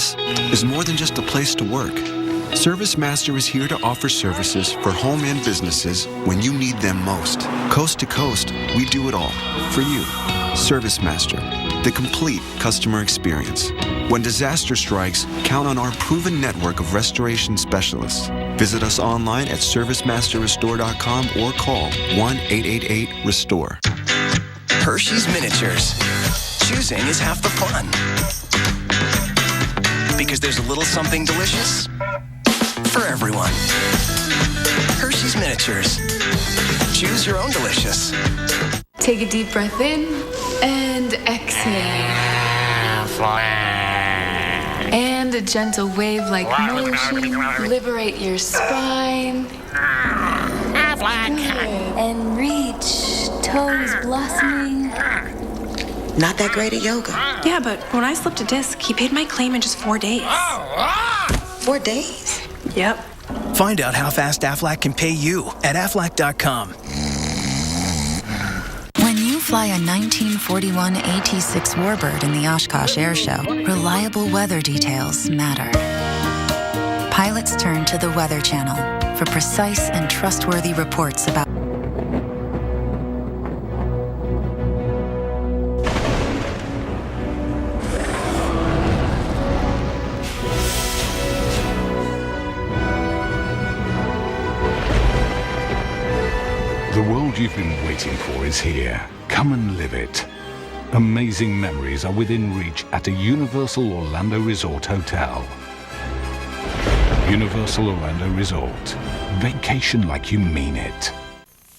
is more than just a place to work. ServiceMaster is here to offer services for home and businesses when you need them most. Coast to coast, we do it all for you. ServiceMaster, the complete customer experience. When disaster strikes, count on our proven network of restoration specialists. Visit us online at ServiceMasterRestore.com or call 1-888-RESTORE. Hershey's Miniatures. Choosing is half the fun. Because there's a little something delicious for everyone. Hershey's Miniatures. Choose your own delicious. Take a deep breath in and exhale. And a gentle wave-like motion. Liberate your spine. Good. And reach, toes blossoming. Not that great at yoga. Yeah, but when I slipped a disc, he paid my claim in just 4 days. 4 days? Yep. Find out how fast Aflac can pay you at Aflac.com. When you fly a 1941 AT-6 Warbird in the Oshkosh Air Show, reliable weather details matter. Pilots turn to the Weather Channel for precise and trustworthy reports about The world you've been waiting for is here. Come and live it. Amazing memories are within reach at a Universal Orlando Resort Hotel. Universal Orlando Resort. Vacation like you mean it.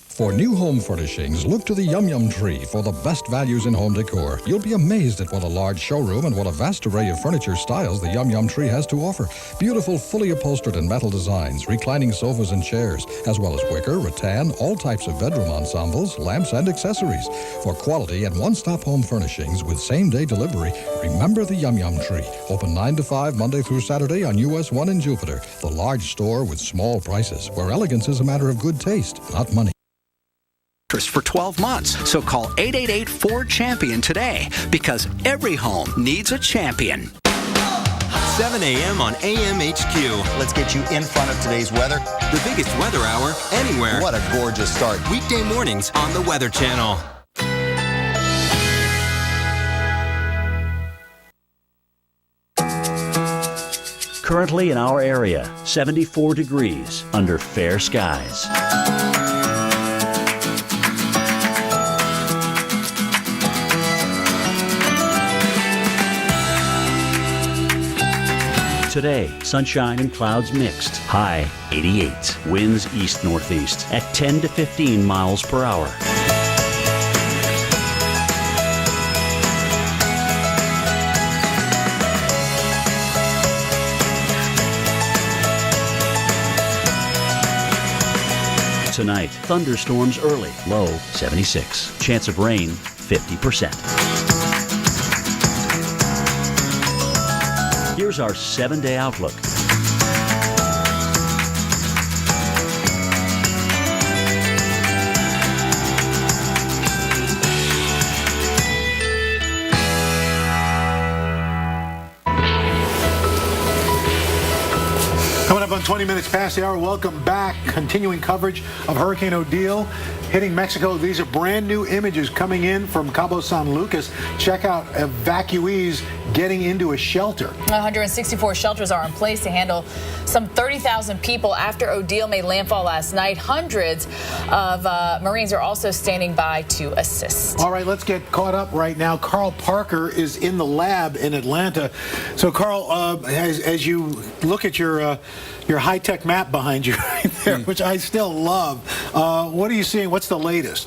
For new home furnishings, look to the Yum Yum Tree for the best values in home decor. You'll be amazed at what a large showroom and what a vast array of furniture styles the Yum Yum Tree has to offer. Beautiful, fully upholstered and metal designs, reclining sofas and chairs, as well as wicker, rattan, all types of bedroom ensembles, lamps and accessories. For quality and one-stop home furnishings with same-day delivery, remember the Yum Yum Tree. Open 9 to 5 Monday through Saturday on US 1 in Jupiter. The large store with small prices, where elegance is a matter of good taste, not money. For 12 months. So call 888-4CHAMPION today, because every home needs a champion. 7 a.m. on AMHQ. Let's get you in front of today's weather. The biggest weather hour anywhere. What a gorgeous start. Weekday mornings on the Weather Channel. Currently in our area, 74 degrees under fair skies. Today, sunshine and clouds mixed. High 88. Winds east-northeast at 10 to 15 miles per hour. Tonight, thunderstorms early. Low 76. Chance of rain 50%. Here's our 7-day outlook. Coming up on 20 minutes past the hour, welcome back. Continuing coverage of Hurricane Odile hitting Mexico. These are brand new images coming in from Cabo San Lucas. Check out evacuees getting into a shelter. 164 shelters are in place to handle some 30,000 people after Odile made landfall last night. Hundreds of Marines are also standing by to assist. All right, let's get caught up right now. Carl Parker is in the lab in Atlanta. So, Carl, as you look at your high-tech map behind you right there, which I still love, what are you seeing? What's the latest?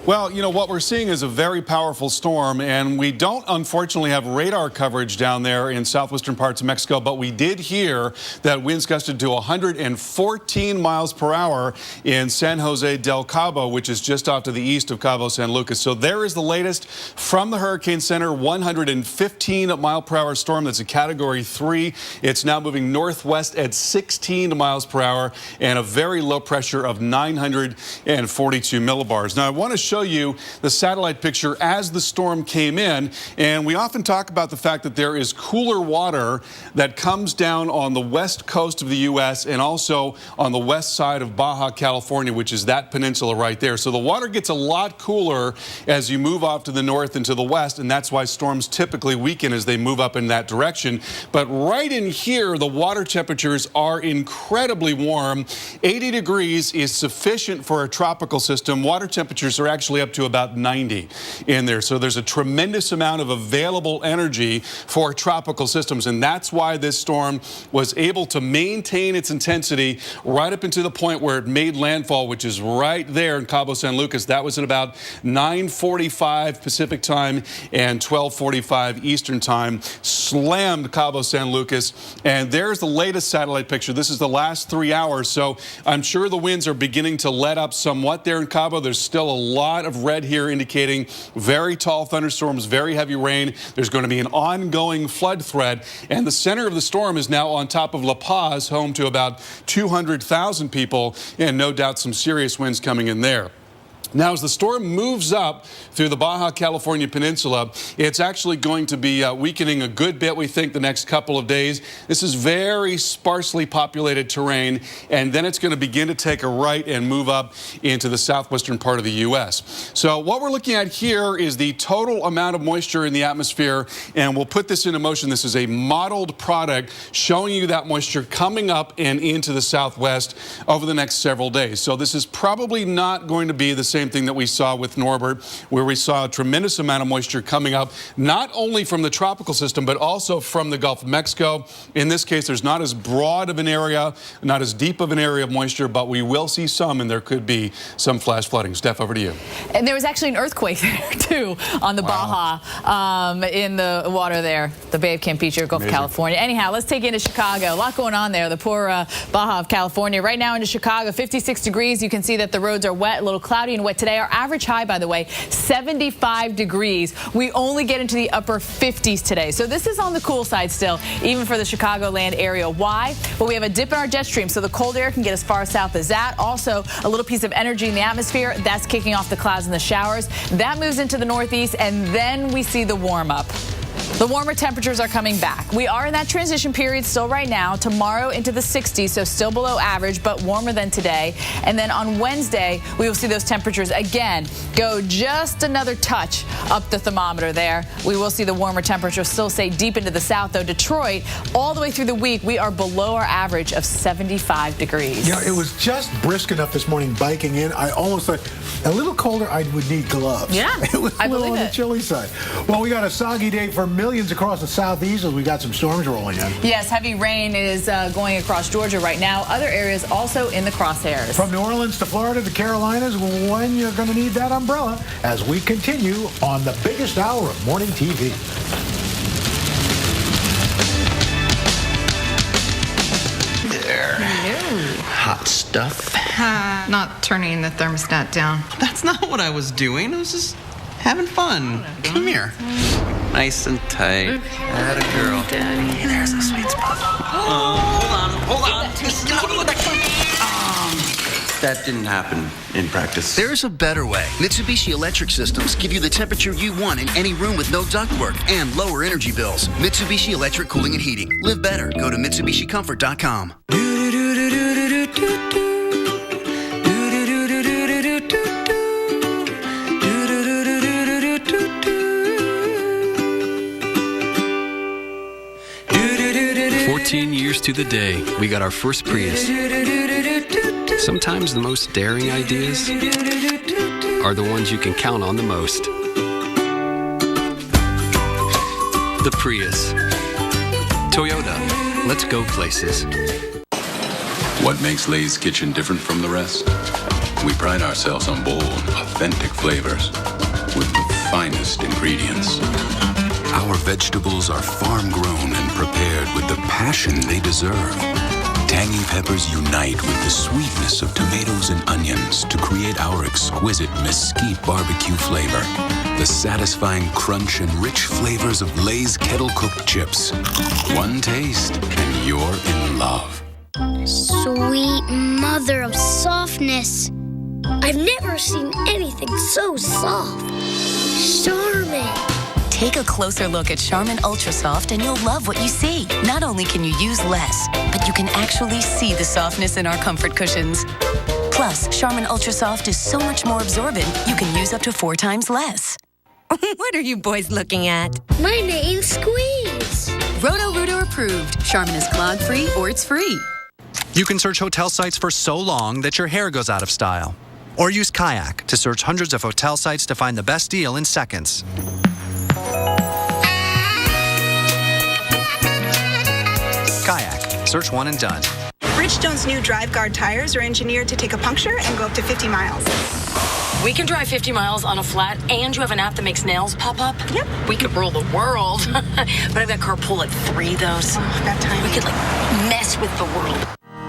Well, you know, what we're seeing is a very powerful storm, and we don't, unfortunately, have radar coverage down there in southwestern parts of Mexico, but we did hear that winds gusted to 114 miles per hour in San Jose del Cabo, which is just off to the east of Cabo San Lucas. So there is the latest from the Hurricane Center, 115 mile per hour storm. That's a Category 3. It's now moving northwest at 16 miles per hour and a very low pressure of 942 millibars. Now, I want to show show you the satellite picture as the storm came in. And we often talk about the fact that there is cooler water that comes down on the west coast of the U.S. and also on the west side of Baja California, which is that peninsula right there. So the water gets a lot cooler as you move off to the north and to the west, and that's why storms typically weaken as they move up in that direction. But right in here, the water temperatures are incredibly warm. 80 degrees is sufficient for a tropical system. Water temperatures are actually up to about 90 in there. So there's a tremendous amount of available energy for tropical systems, and that's why this storm was able to maintain its intensity right up into the point where it made landfall, which is right there in Cabo San Lucas. That was at about 9:45 Pacific time and 12:45 Eastern time. Slammed Cabo San Lucas, and there's the latest satellite picture. This is the last 3 hours, so I'm sure the winds are beginning to let up somewhat there in Cabo. There's still a lot of red here indicating very tall thunderstorms, very heavy rain. There's going to be an ongoing flood threat, and the center of the storm is now on top of La Paz, home to about 200,000 people, and no doubt some serious winds coming in there. Now, as the storm moves up through the Baja California Peninsula, it's actually going to be weakening a good bit, we think, the next couple of days. This is very sparsely populated terrain, and then it's going to begin to take a right and move up into the southwestern part of the U.S. So what we're looking at here is the total amount of moisture in the atmosphere, and we'll put this into motion. This is a modeled product showing you that moisture coming up and into the southwest over the next several days. So this is probably not going to be the same thing that we saw with Norbert, where we saw a tremendous amount of moisture coming up, not only from the tropical system, but also from the Gulf of Mexico. In this case, there's not as broad of an area, not as deep of an area of moisture, but we will see some, and there could be some flash flooding. Steph, over to you. And there was actually an earthquake there, too, on the Baja, in the water there, the Bay of Campeche, Gulf of California. Anyhow, let's take you into Chicago. A lot going on there, the poor Baja of California. Right now into Chicago, 56 degrees. You can see that the roads are wet, a little cloudy and wet today. Our average high, by the way, 75 degrees. We only get into the upper 50s today. So this is on the cool side still, even for the Chicagoland area. Why? Well, we have a dip in our jet stream, so the cold air can get as far south as that. Also, a little piece of energy in the atmosphere. That's kicking off the clouds and the showers. That moves into the northeast, and then we see the warm up. The warmer temperatures are coming back. We are in that transition period still right now. Tomorrow into the 60s, so still below average, but warmer than today. And then on Wednesday, we will see those temperatures again go just another touch up the thermometer there. We will see the warmer temperatures still stay deep into the south, though. Detroit, all the way through the week, we are below our average of 75 degrees. Yeah, it was just brisk enough this morning biking in. I almost thought a little colder, I would need gloves. Yeah, it was a little on the chilly side. Well, we got a soggy day for millions across the southeast as we got some storms rolling in. Yes, heavy rain is going across Georgia right now. Other areas also in the crosshairs. From New Orleans to Florida to Carolinas, when you're going to need that umbrella as we continue on the biggest hour of morning TV. There. Hello. Hot stuff. Not turning the thermostat down. That's not what I was doing. I was just having fun. Come here. Nice and tight. Atta girl. Daddy. There's a sweet spot. Hold on. That didn't happen in practice. There's a better way. Mitsubishi Electric Systems give you the temperature you want in any room with no ductwork and lower energy bills. Mitsubishi Electric Cooling and Heating. Live better. Go to MitsubishiComfort.com. 14 years to the day, we got our first Prius. Sometimes the most daring ideas are the ones you can count on the most. The Prius. Toyota. Let's go places. What makes Lay's Kitchen different from the rest? We pride ourselves on bold, authentic flavors with the finest ingredients. Our vegetables are farm-grown and prepared with the passion they deserve. Tangy peppers unite with the sweetness of tomatoes and onions to create our exquisite mesquite barbecue flavor. The satisfying crunch and rich flavors of Lay's kettle-cooked chips. One taste and you're in love. Sweet mother of softness. I've never seen anything so soft. Charmin. Take a closer look at Charmin Ultra Soft and you'll love what you see. Not only can you use less, but you can actually see the softness in our comfort cushions. Plus, Charmin Ultra Soft is so much more absorbent, you can use up to 4 times less. What are you boys looking at? My name's Squeeze. Roto-Rooter approved. Charmin is clog-free or it's free. You can search hotel sites for so long that your hair goes out of style. Or use Kayak to search hundreds of hotel sites to find the best deal in seconds. Kayak. Search one and done. Bridgestone's new Drive Guard tires are engineered to take a puncture and go up to 50 miles. We can drive 50 miles on a flat, and you have an app that makes nails pop up? Yep. We could rule the world. But I've got carpool at 3, though, so that time. We could, mess with the world.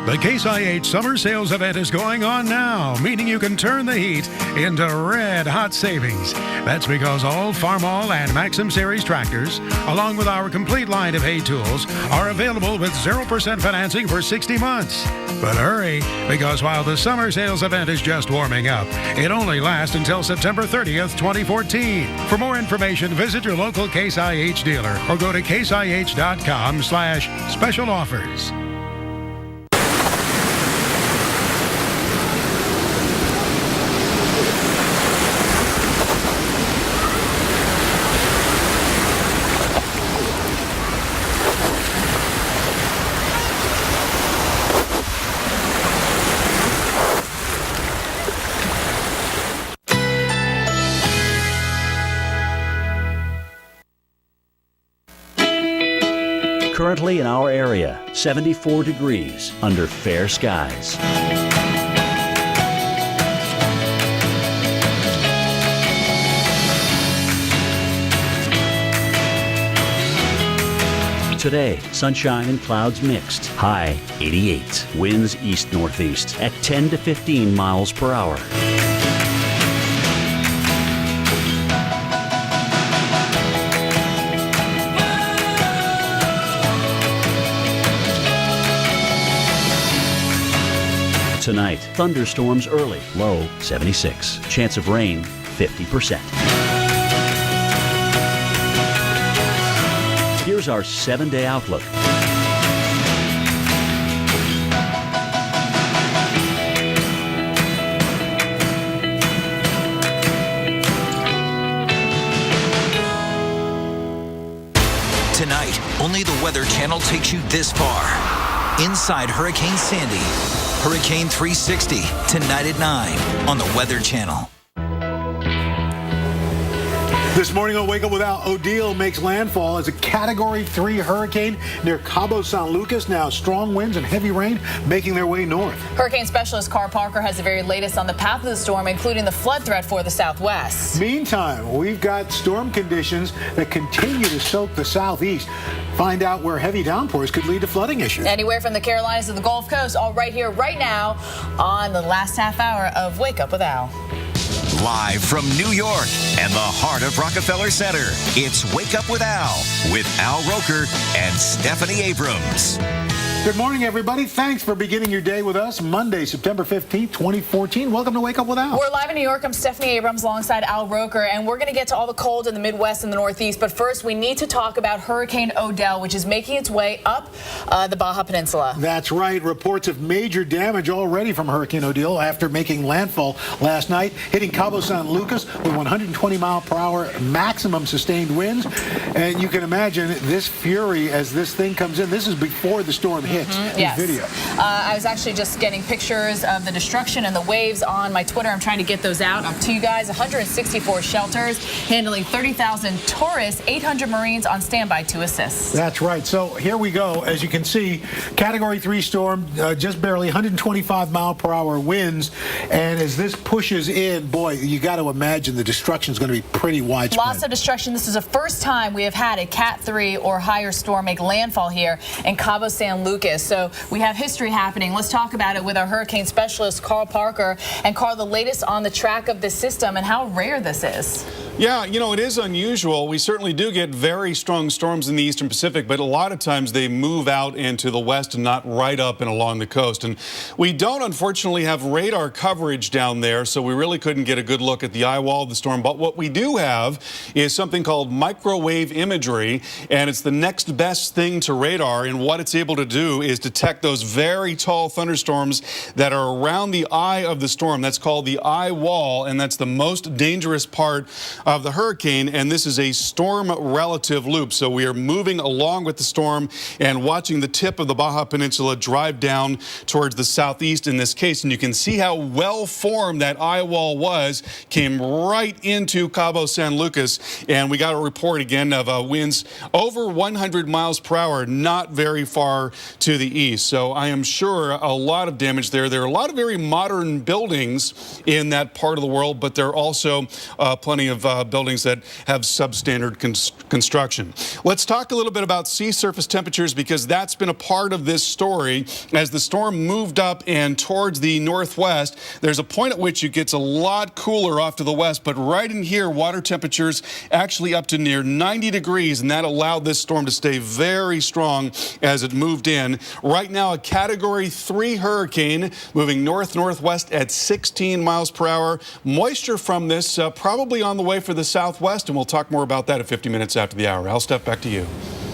The Case IH Summer Sales Event is going on now, meaning you can turn the heat into red-hot savings. That's because all Farmall and Maxim Series tractors, along with our complete line of hay tools, are available with 0% financing for 60 months. But hurry, because while the Summer Sales Event is just warming up, it only lasts until September 30th, 2014. For more information, visit your local Case IH dealer or go to caseih.com/special offers. Currently in our area, 74 degrees under fair skies. Today, sunshine and clouds mixed. High 88. Winds east-northeast at 10 to 15 miles per hour. Tonight, thunderstorms early, low 76. Chance of rain, 50%. Here's our 7-day outlook. Tonight, only the Weather Channel takes you this far. Inside Hurricane Sandy. Hurricane 360, tonight at 9 on the Weather Channel. This morning on Wake Up with Al, Odile makes landfall as a Category 3 hurricane near Cabo San Lucas. Now strong winds and heavy rain making their way north. Hurricane specialist Carl Parker has the very latest on the path of the storm, including the flood threat for the southwest. Meantime, we've got storm conditions that continue to soak the southeast. Find out where heavy downpours could lead to flooding issues. Anywhere from the Carolinas to the Gulf Coast, all right here, right now, on the last half hour of Wake Up with Al. Live from New York and the heart of Rockefeller Center, it's Wake Up with Al, with Al Roker and Stephanie Abrams. Good morning, everybody. Thanks for beginning your day with us. Monday, September 15th, 2014. Welcome to Wake Up with Al. We're live in New York. I'm Stephanie Abrams alongside Al Roker, and we're going to get to all the cold in the Midwest and the Northeast. But first, we need to talk about Hurricane Odile, which is making its way up the Baja Peninsula. That's right. Reports of major damage already from Hurricane Odile after making landfall last night, hitting Cabo San Lucas with 120-mile-per-hour maximum sustained winds. And you can imagine this fury as this thing comes in. This is before the storm hit. Yes. Video. I was actually just getting pictures of the destruction and the waves on my Twitter. I'm trying to get those out to you guys. 164 shelters handling 30,000 tourists, 800 Marines on standby to assist. That's right. So here we go. As you can see, Category 3 storm, just barely 125-mile-per-hour winds. And as this pushes in, boy, you got to imagine the destruction is going to be pretty widespread. Lots of destruction. This is the first time we have had a Cat 3 or higher storm make landfall here in Cabo San Lucas. So we have history happening. Let's talk about it with our hurricane specialist, Carl Parker. And Carl, the latest on the track of this system and how rare this is. Yeah, you know, it is unusual. We certainly do get very strong storms in the eastern Pacific, but a lot of times they move out into the west and not right up and along the coast. And we don't, unfortunately, have radar coverage down there, so we really couldn't get a good look at the eye wall of the storm. But what we do have is something called microwave imagery, and it's the next best thing to radar. And what it's able to do is detect those very tall thunderstorms that are around the eye of the storm. That's called the eye wall, and that's the most dangerous part of the hurricane, and this is a storm relative loop. So we are moving along with the storm and watching the tip of the Baja Peninsula drive down towards the southeast in this case, and you can see how well formed that eye wall was. Came right into Cabo San Lucas, and we got a report again of winds over 100 miles per hour, not very far to the east. So I am sure a lot of damage there. There are a lot of very modern buildings in that part of the world, but there are also plenty of buildings that have substandard construction. Let's talk a little bit about sea surface temperatures, because that's been a part of this story. As the storm moved up and towards the northwest, there's a point at which it gets a lot cooler off to the west, but right in here, water temperatures actually up to near 90 degrees, and that allowed this storm to stay very strong as it moved in. Right now, a Category 3 hurricane moving north-northwest at 16 miles per hour. Moisture from this probably on the way for the southwest, and we'll talk more about that at 50 minutes after the hour. I'll step back to you.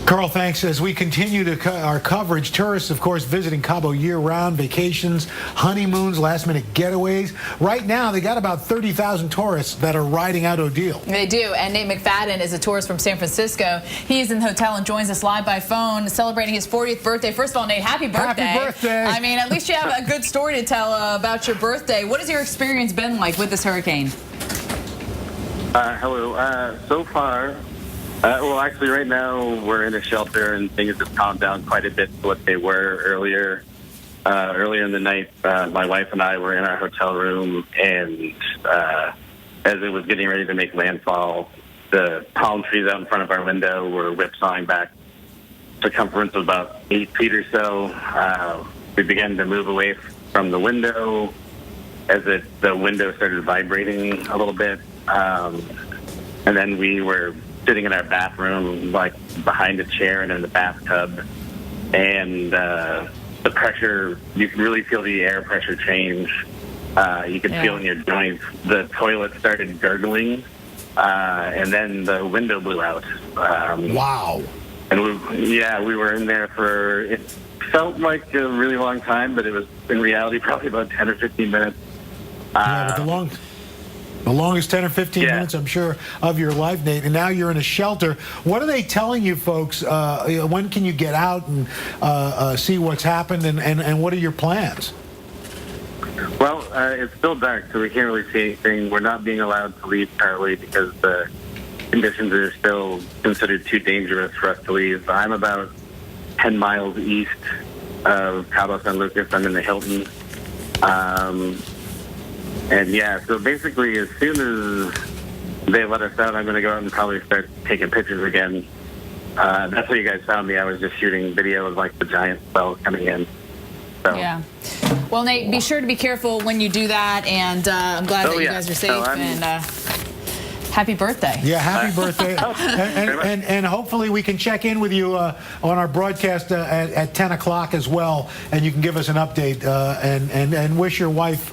Carl, thanks. As we continue our coverage, tourists, of course, visiting Cabo year-round, vacations, honeymoons, last-minute getaways. Right now, they got about 30,000 tourists that are riding out Odile. They do, and Nate McFadden is a tourist from San Francisco. He's in the hotel and joins us live by phone, celebrating his 40th birthday. First of all, Nate, happy birthday. Happy birthday. I mean, at least you have a good story to tell about your birthday. What has your experience been like with this hurricane? Hello. So far, well, actually, right now we're in a shelter and things have calmed down quite a bit to what they were earlier. Earlier in the night, my wife and I were in our hotel room, and as it was getting ready to make landfall, the palm trees out in front of our window were whipsawing back circumference of about 8 feet or so. We began to move away from the window as the window started vibrating a little bit. And then we were sitting in our bathroom, like behind a chair and in the bathtub. And the pressure, you can really feel the air pressure change. You can feel in your joints. The toilet started gurgling. And then the window blew out. Wow. And we were in there for, it felt like a really long time, but it was in reality probably about 10 or 15 minutes. Yeah, but the longest 10 or 15 minutes, I'm sure, of your life, Nate. And now you're in a shelter. What are they telling you folks? When can you get out and see what's happened, and what are your plans? Well, it's still dark, so we can't really see anything. We're not being allowed to leave early because the conditions are still considered too dangerous for us to leave. I'm about 10 miles east of Cabo San Lucas. I'm in the Hilton. And yeah, so basically as soon as they let us out, I'm going to go out and probably start taking pictures again. That's how you guys found me. I was just shooting video of like the giant swell coming in. So. Yeah. Well, Nate, be sure to be careful when you do that, and I'm glad that you guys are safe, and happy birthday. Yeah, happy birthday. and hopefully we can check in with you on our broadcast at 10 o'clock as well, and you can give us an update and wish your wife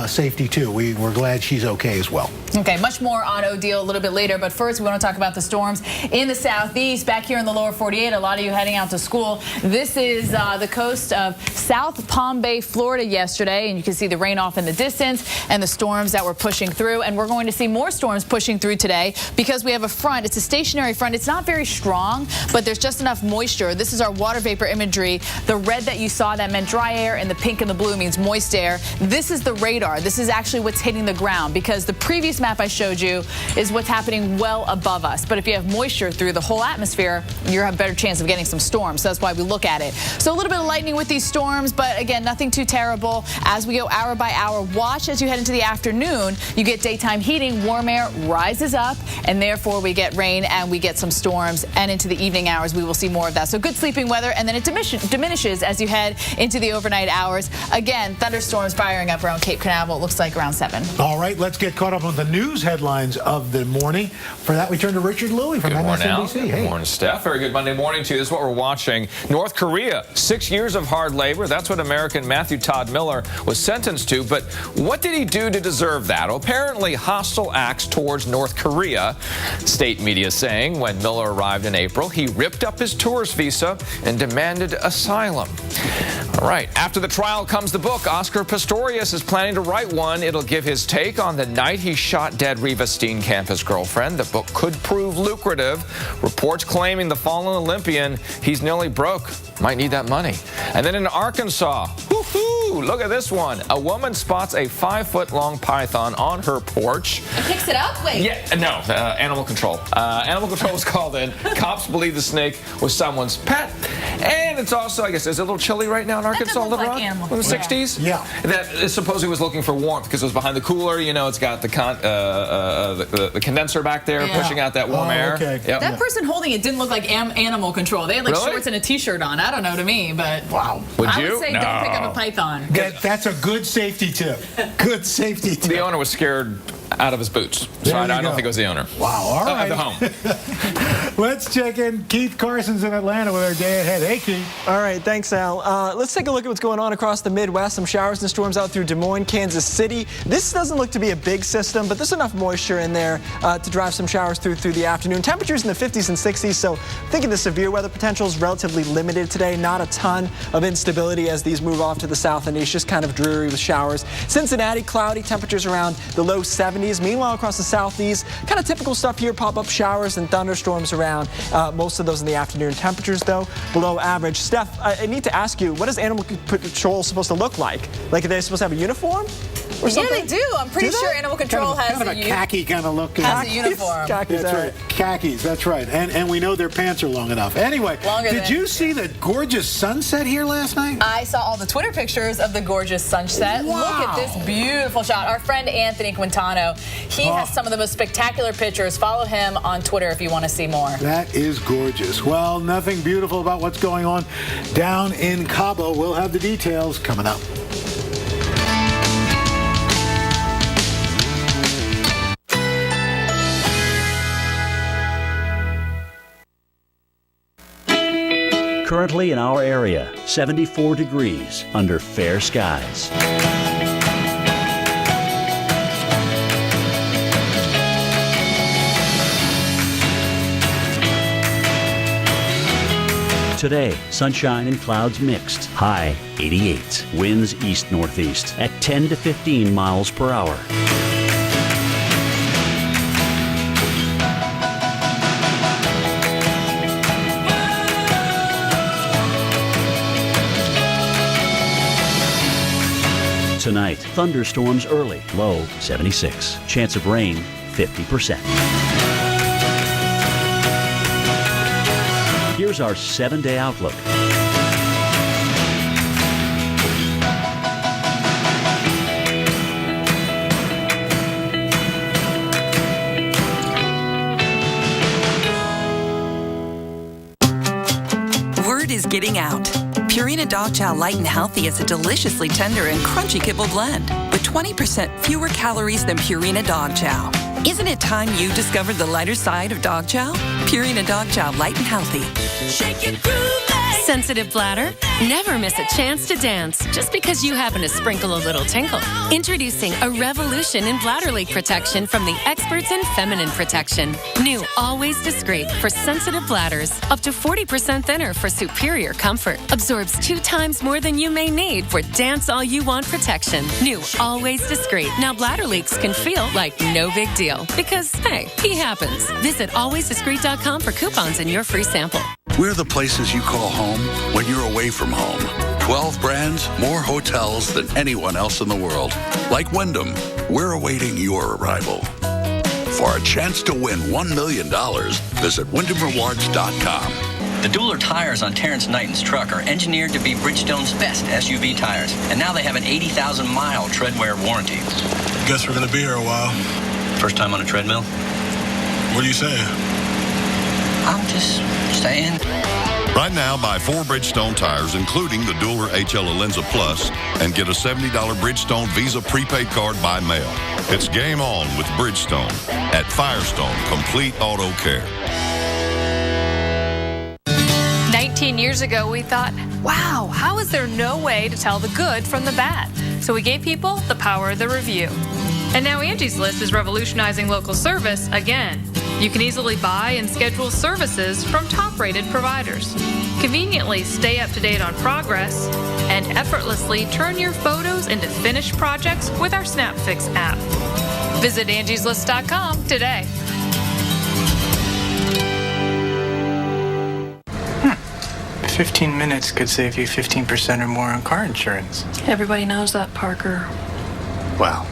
safety too. We're glad she's okay as well. Okay, much more on Odile a little bit later, but first we want to talk about the storms in the southeast. Back here in the lower 48, a lot of you heading out to school. This is the coast of South Palm Bay, Florida yesterday, and you can see the rain off in the distance and the storms that were pushing through, and we're going to see more storms pushing through today because we have a front. It's a stationary front. It's not very strong, but there's just enough moisture. This is our water vapor imagery. The red that you saw, that meant dry air, and the pink and the blue means moist air. This is the radar. This is actually what's hitting the ground, because the previous map I showed you is what's happening well above us. But if you have moisture through the whole atmosphere, you have a better chance of getting some storms. So that's why we look at it. So a little bit of lightning with these storms, but again, nothing too terrible. As we go hour by hour, watch as you head into the afternoon. You get daytime heating, warm air rises up, and therefore we get rain and we get some storms. And into the evening hours, we will see more of that. So good sleeping weather, and then it diminishes as you head into the overnight hours. Again, thunderstorms firing up around Cape Canaveral. It looks like around 7. All right, let's get caught up on the news headlines of the morning. For that, we turn to Richard Louie from MSNBC. Good morning, Steph. Very good Monday morning to you. This is what we're watching. North Korea, 6 years of hard labor. That's what American Matthew Todd Miller was sentenced to. But what did he do to deserve that? Well, apparently hostile acts towards North Korea. State media saying when Miller arrived in April, he ripped up his tourist visa and demanded asylum. All right. After the trial comes the book. Oscar Pistorius is planning to write one. It'll give his take on the night he shot dead Reva Steenkamp, his girlfriend. The book could prove lucrative. Reports claiming the fallen Olympian, he's nearly broke. Might need that money. And then in Arkansas, woohoo, look at this one. A woman spots a 5-foot-long python on her porch. And picks it up? Wait. Yeah, no, animal control. Animal control was called in. Cops believe the snake was someone's pet. And it's also, I guess, is it a little chilly right now in Arkansas? That doesn't look like animal. In the 60s? Yeah. That supposedly was looking for warmth because it was behind the cooler. You know, it's got the condenser back there pushing out that warm air. Okay. Yep. That person holding it didn't look like animal control. They had like Really? shorts and a t-shirt on. I don't know to me, but wow. Would I you? would say don't pick up a python. That's a good safety tip. Good safety tip. The owner was scared out of his boots. So There I you don't go. think it was the owner. Wow, all right. Of the home. Let's check in. Keith Carson's in Atlanta with our day ahead. Hey, Keith. All right, thanks, Al. Let's take a look at what's going on across the Midwest. Some showers and storms out through Des Moines, Kansas City. This doesn't look to be a big system, but there's enough moisture in there to drive some showers through the afternoon. Temperatures in the 50s and 60s, so thinking the severe weather potential is relatively limited today. Not a ton of instability as these move off to the south and east, just kind of dreary with showers. Cincinnati, cloudy, temperatures around the low 70s. Meanwhile, across the southeast, kind of typical stuff here, pop-up showers and thunderstorms around. Most of those in the afternoon. Temperatures, though, below average. Steph, I need to ask you, what is Animal Control supposed to look like? Like, are they supposed to have a uniform or something? Yeah, they do. I'm pretty sure Animal Control has kind of a khaki kind of look. has a uniform. That's right. Khakis, that's right. And we know their pants are long enough. Anyway, did you see the gorgeous sunset here last night? I saw all the Twitter pictures of the gorgeous sunset. Wow. Look at this beautiful shot. Our friend Anthony Quintano, he has some of the most spectacular pictures. Follow him on Twitter if you want to see more. That is gorgeous. Well, nothing beautiful about what's going on down in Cabo. We'll have the details coming up. Currently in our area, 74 degrees under fair skies. Today, sunshine and clouds mixed. High 88. Winds east-northeast at 10 to 15 miles per hour. Tonight, thunderstorms early, low 76. Chance of rain 50%. Here's our 7-day outlook. Word is getting out. Purina Dog Chow Light and Healthy is a deliciously tender and crunchy kibble blend with 20% fewer calories than Purina Dog Chow. Isn't it time you discovered the lighter side of Dog Chow? Purina Dog Chow Light and Healthy. Shake it Sensitive bladder? Never miss a chance to dance just because you happen to sprinkle a little tinkle. Introducing a revolution in bladder leak protection from the experts in feminine protection. New Always Discreet for sensitive bladders. Up to 40% thinner for superior comfort. Absorbs 2 times more than you may need for dance all you want protection. New Always Discreet. Now bladder leaks can feel like no big deal. Because, hey, pee happens. Visit alwaysdiscreet.com for coupons and your free sample. We're the places you call home when you're away from home. 12 brands, more hotels than anyone else in the world. Like Wyndham, we're awaiting your arrival. For a chance to win $1 million, visit WyndhamRewards.com. The Dueler tires on Terrence Knighton's truck are engineered to be Bridgestone's best SUV tires, and now they have an 80,000-mile tread wear warranty. Guess we're gonna be here a while. First time on a treadmill? What are you saying? I'm just saying. Right now, buy 4 Bridgestone tires, including the Dueler HL Alenza Plus, and get a $70 Bridgestone Visa prepaid card by mail. It's game on with Bridgestone at Firestone Complete Auto Care. 19 years ago, we thought, wow, how is there no way to tell the good from the bad? So we gave people the power of the review. And now Angie's List is revolutionizing local service again. You can easily buy and schedule services from top-rated providers. Conveniently stay up to date on progress and effortlessly turn your photos into finished projects with our SnapFix app. Visit angieslist.com today. 15 minutes could save you 15% or more on car insurance. Everybody knows that, Parker. Well,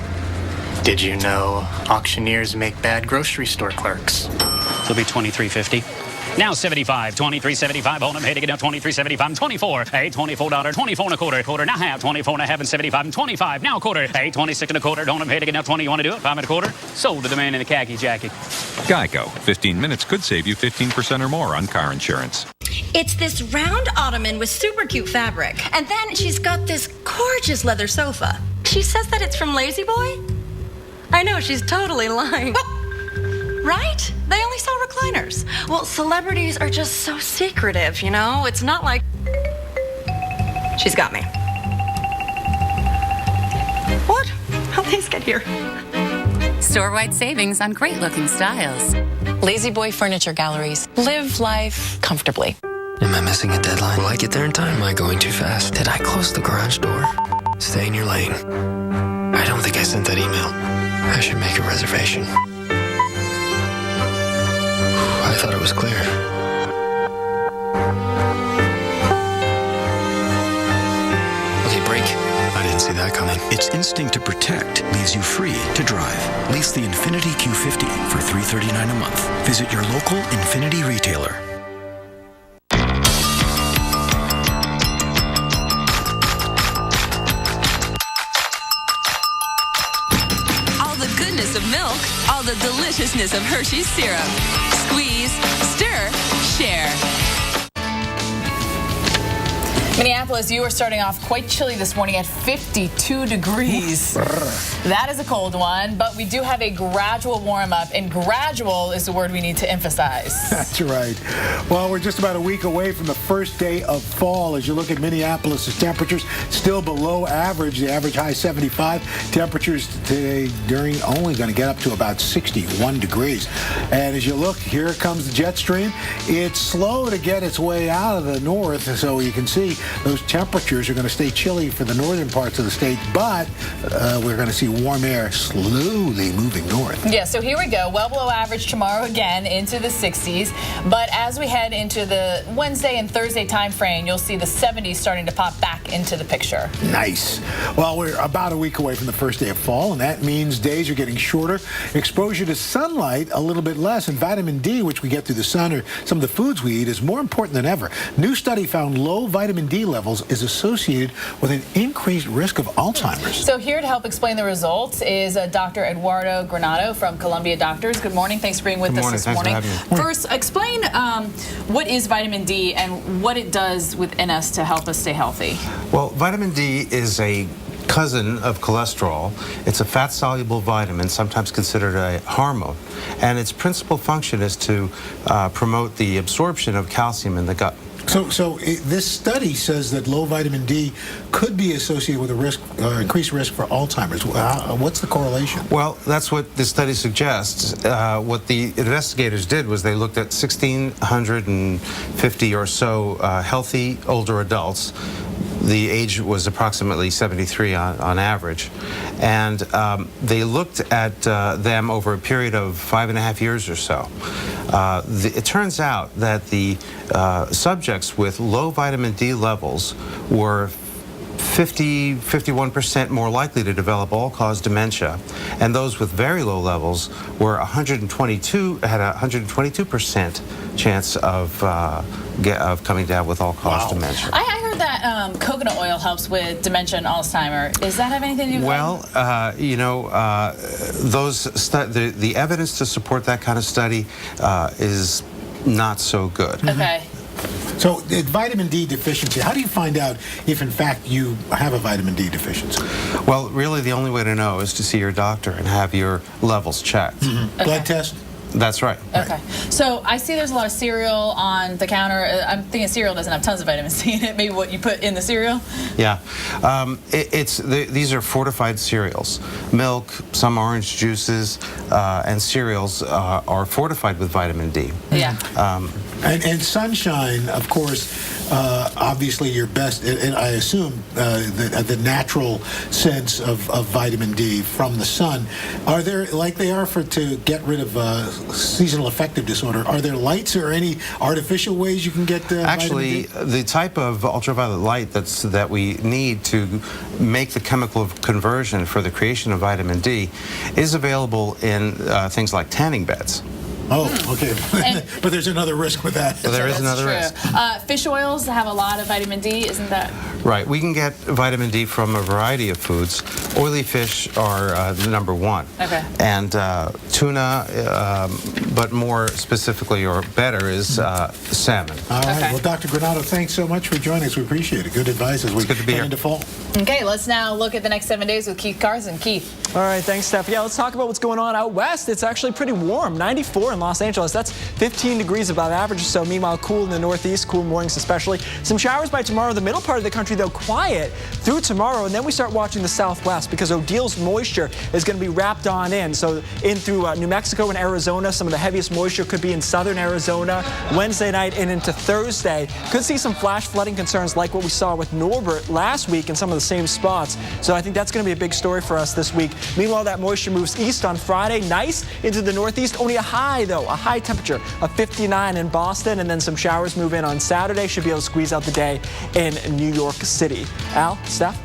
did you know auctioneers make bad grocery store clerks? It'll be $23.50. Now 75, 23.75. Hold them, hey to get down 23.75, 24, hey, $24, 24 and a quarter, now half, 24 and a half and 75 and 25, now a quarter, hey, 26 and a quarter, don't them, hey to get down 20. You want to do it? 5 and a quarter. Sold to the man in the khaki jacket. Geico. 15 minutes could save you 15% or more on car insurance. It's this round ottoman with super cute fabric. And then she's got this gorgeous leather sofa. She says that it's from Lazy Boy? I know, she's totally lying. Right? They only sell recliners. Well, celebrities are just so secretive, you know? It's not like... She's got me. What? How'd these get here? Store-wide savings on great-looking styles. Lazy Boy Furniture Galleries. Live life comfortably. Am I missing a deadline? Will I get there in time? Am I going too fast? Did I close the garage door? Stay in your lane. I don't think I sent that email. I should make a reservation. I thought it was clear. Okay, break. I didn't see that coming. Its instinct to protect leaves you free to drive. Lease the Infiniti Q50 for $339 a month. Visit your local Infiniti retailer. Of milk, all the deliciousness of Hershey's syrup. Squeeze, stir, share. Minneapolis, you are starting off quite chilly this morning at 52 degrees. That is a cold one, but we do have a gradual warm-up, and gradual is the word we need to emphasize. That's right. Well, we're just about a week away from the first day of fall. As you look at Minneapolis' temperatures, still below average. The average high 75. Temperatures today during only going to get up to about 61 degrees. And as you look, here comes the jet stream. It's slow to get its way out of the north, so you can see those temperatures are going to stay chilly for the northern parts of the state, but we're going to see warm air slowly moving north. Yeah, so here we go. Well below average tomorrow again into the 60s. But as we head into the Wednesday and Thursday time frame, you'll see the 70s starting to pop back into the picture. Nice. Well, we're about a week away from the first day of fall, and that means days are getting shorter. Exposure to sunlight a little bit less, and vitamin D, which we get through the sun or some of the foods we eat, is more important than ever. New study found low vitamin D levels is associated with an increased risk of Alzheimer's. So here to help explain the results is Dr. Eduardo Granado from Columbia Doctors. Good morning. Thanks for being with us this morning. First, explain what is vitamin D and what it does within us to help us stay healthy. Well, vitamin D is a cousin of cholesterol. It's a fat-soluble vitamin, sometimes considered a hormone, and its principal function is to promote the absorption of calcium in the gut. So this study says that low vitamin D could be associated with a risk, increased risk for Alzheimer's. What's the correlation? Well, that's what this study suggests. What the investigators did was they looked at 1,650 or so healthy older adults. The age was approximately 73 on average. And they looked at them over a period of 5.5 years or so. It turns out that the subjects with low vitamin D levels were 51% more likely to develop all-cause dementia, and those with very low levels were had a 122% chance of coming down with all-cause dementia. I heard that coconut oil helps with dementia and Alzheimer. Does that have anything to do with that? Well, the evidence to support that kind of study is not so good. Okay. So, vitamin D deficiency, how do you find out if, in fact, you have a vitamin D deficiency? Well, really, the only way to know is to see your doctor and have your levels checked. Mm-hmm. Blood test? That's right. Okay. So I see there's a lot of cereal on the counter. I'm thinking cereal doesn't have tons of vitamin C in it. Maybe what you put in the cereal? Yeah. These are fortified cereals. Milk, some orange juices, and cereals are fortified with vitamin D. Yeah. And sunshine, of course, obviously your best, and I assume the natural sense of vitamin D from the sun. Are there, like they are to get rid of seasonal affective disorder, are there lights or any artificial ways you can get Actually, vitamin D? the type of ultraviolet light that we need to make the chemical conversion for the creation of vitamin D is available in things like tanning beds. Oh, okay. But there's another risk with that. So there is another risk. Fish oils have a lot of vitamin D, isn't that? Right. We can get vitamin D from a variety of foods. Oily fish are the number one. Okay. And tuna, but more specifically or better is salmon. All right. Well, Dr. Granato, thanks so much for joining us. We appreciate it. Good advice as we head into fall. Okay, let's now look at the next 7 days with Keith Carson. Keith. All right, thanks, Steph. Yeah, let's talk about what's going on out west. It's actually pretty warm, 94 in Los Angeles. That's 15 degrees above average or so. Meanwhile, cool in the northeast, cool mornings especially. Some showers by tomorrow. The middle part of the country, though, quiet through tomorrow. And then we start watching the southwest because Odil's moisture is going to be wrapped on in. So in through New Mexico and Arizona, some of the heaviest moisture could be in southern Arizona. Wednesday night and into Thursday. Could see some flash flooding concerns like what we saw with Norbert last week in some of the same spots. So I think that's going to be a big story for us this week. Meanwhile, that moisture moves east on Friday. Nice into the northeast. Only a high, though, a high temperature of 59 in Boston. And then some showers move in on Saturday. Should be able to squeeze out the day in New York City. Al, Steph?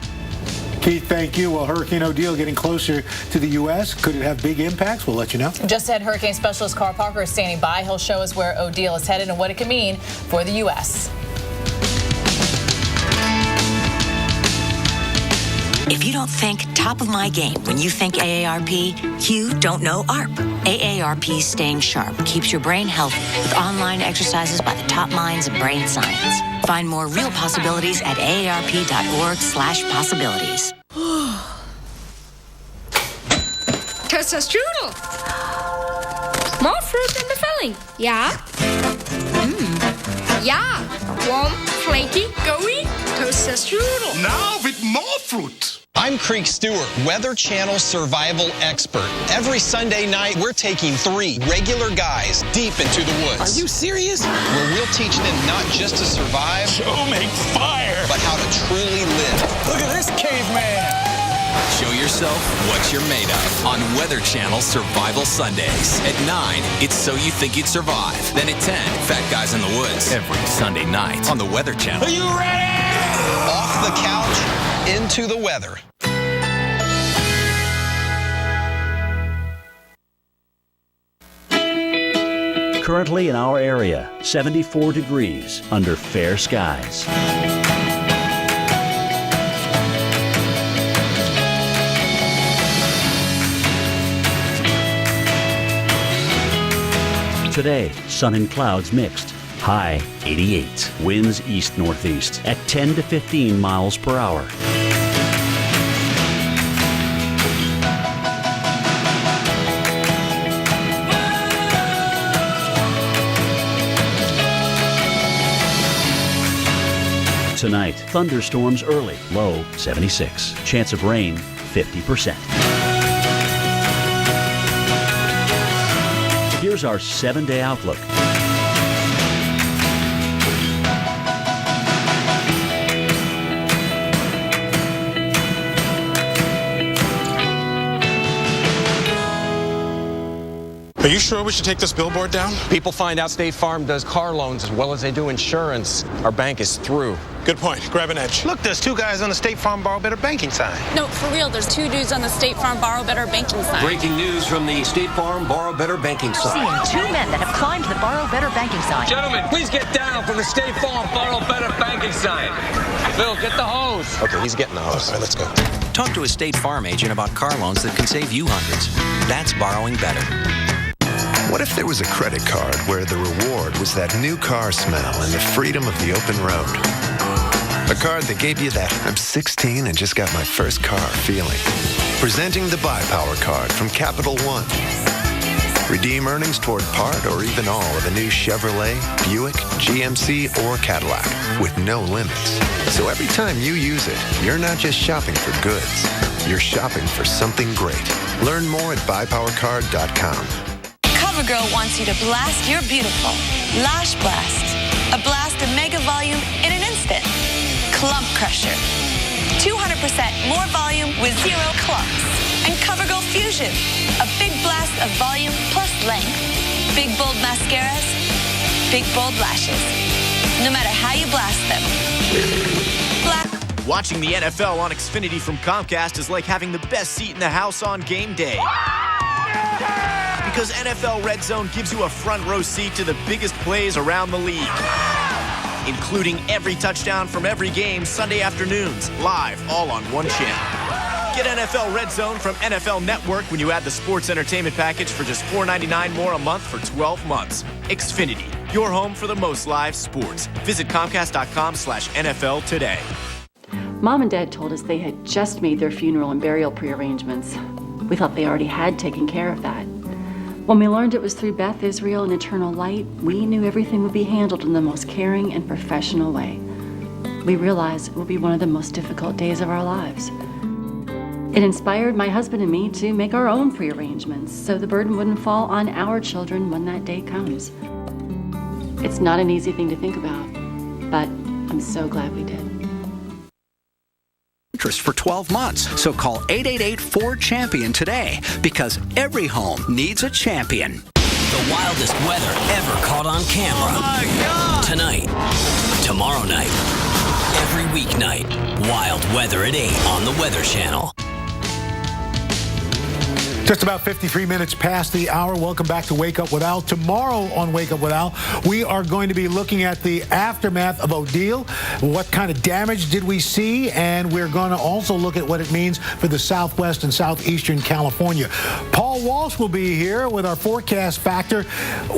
Keith, thank you. Well, Hurricane Odile getting closer to the U.S. Could it have big impacts? We'll let you know. Just ahead, hurricane specialist Carl Parker is standing by. He'll show us where Odile is headed and what it could mean for the U.S. If you don't think top of my game when you think AARP, you don't know ARP. AARP Staying Sharp keeps your brain healthy with online exercises by the top minds in brain science. Find more real possibilities at aarp.org/possibilities. Toaster-strudel. More fruit in the filling. Yeah? Yeah. Warm, flaky, gooey. Toaster-strudel. Now with more fruit. I'm Creek Stewart, Weather Channel survival expert. Every Sunday night, we're taking 3 regular guys deep into the woods. Are you serious? Where we'll teach them not just to survive, make fire, but how to truly live. Look at this caveman. Show yourself what you're made of on Weather Channel Survival Sundays. At 9, it's So You Think You'd Survive. Then at 10, Fat Guys in the Woods. Every Sunday night on the Weather Channel. Are you ready? Off the couch, into the weather. Currently in our area, 74 degrees under fair skies. Today, sun and clouds mixed. High 88. Winds east-northeast at 10 to 15 miles per hour. Tonight, thunderstorms early, low 76. Chance of rain 50%. Here's our 7-day outlook. Are you sure we should take this billboard down? People find out State Farm does car loans as well as they do insurance. Our bank is through. Good point. Grab an edge. Look, there's 2 guys on the State Farm Borrow Better banking sign. No, for real, there's 2 dudes on the State Farm Borrow Better banking sign. Breaking news from the State Farm Borrow Better banking sign. Seeing 2 men that have climbed the Borrow Better banking sign. Gentlemen, please get down from the State Farm Borrow Better banking sign. Phil, get the hose. Okay, he's getting the hose. All right, let's go. Talk to a State Farm agent about car loans that can save you hundreds. That's borrowing better. What if there was a credit card where the reward was that new car smell and the freedom of the open road? A card that gave you that I'm 16 and just got my first car feeling. Presenting the Buy Power card from Capital One. Redeem earnings toward part or even all of a new Chevrolet, Buick, GMC, or Cadillac with no limits. So every time you use it, you're not just shopping for goods. You're shopping for something great. Learn more at buypowercard.com. CoverGirl wants you to blast your beautiful. Lash Blast. A blast of mega volume in an instant. Clump Crusher. 200% more volume with 0 clumps. And CoverGirl Fusion. A big blast of volume plus length. Big bold mascaras. Big bold lashes. No matter how you blast them. Watching the NFL on Xfinity from Comcast is like having the best seat in the house on game day. Because NFL Red Zone gives you a front row seat to the biggest plays around the league. Including every touchdown from every game Sunday afternoons, live, all on one channel. Get NFL Red Zone from NFL Network when you add the sports entertainment package for just $4.99 more a month for 12 months. Xfinity, your home for the most live sports. Visit Comcast.com/NFL today. Mom and Dad told us they had just made their funeral and burial prearrangements. We thought they already had taken care of that. When we learned it was through Beth Israel and Eternal Light, we knew everything would be handled in the most caring and professional way. We realized it would be one of the most difficult days of our lives. It inspired my husband and me to make our own prearrangements so the burden wouldn't fall on our children when that day comes. It's not an easy thing to think about, but I'm so glad we did. Interest for 12 months. So call 888-4CHAMPION today because every home needs a champion. The wildest weather ever caught on camera. Oh my God! Tonight, tomorrow night, every weeknight. Wild weather at 8 on the Weather Channel. Just about 53 minutes past the hour. Welcome back to Wake Up with Al. Tomorrow on Wake Up with Al, we are going to be looking at the aftermath of Odile. What kind of damage did we see? And we're going to also look at what it means for the Southwest and Southeastern California. Paul Walsh will be here with our forecast factor.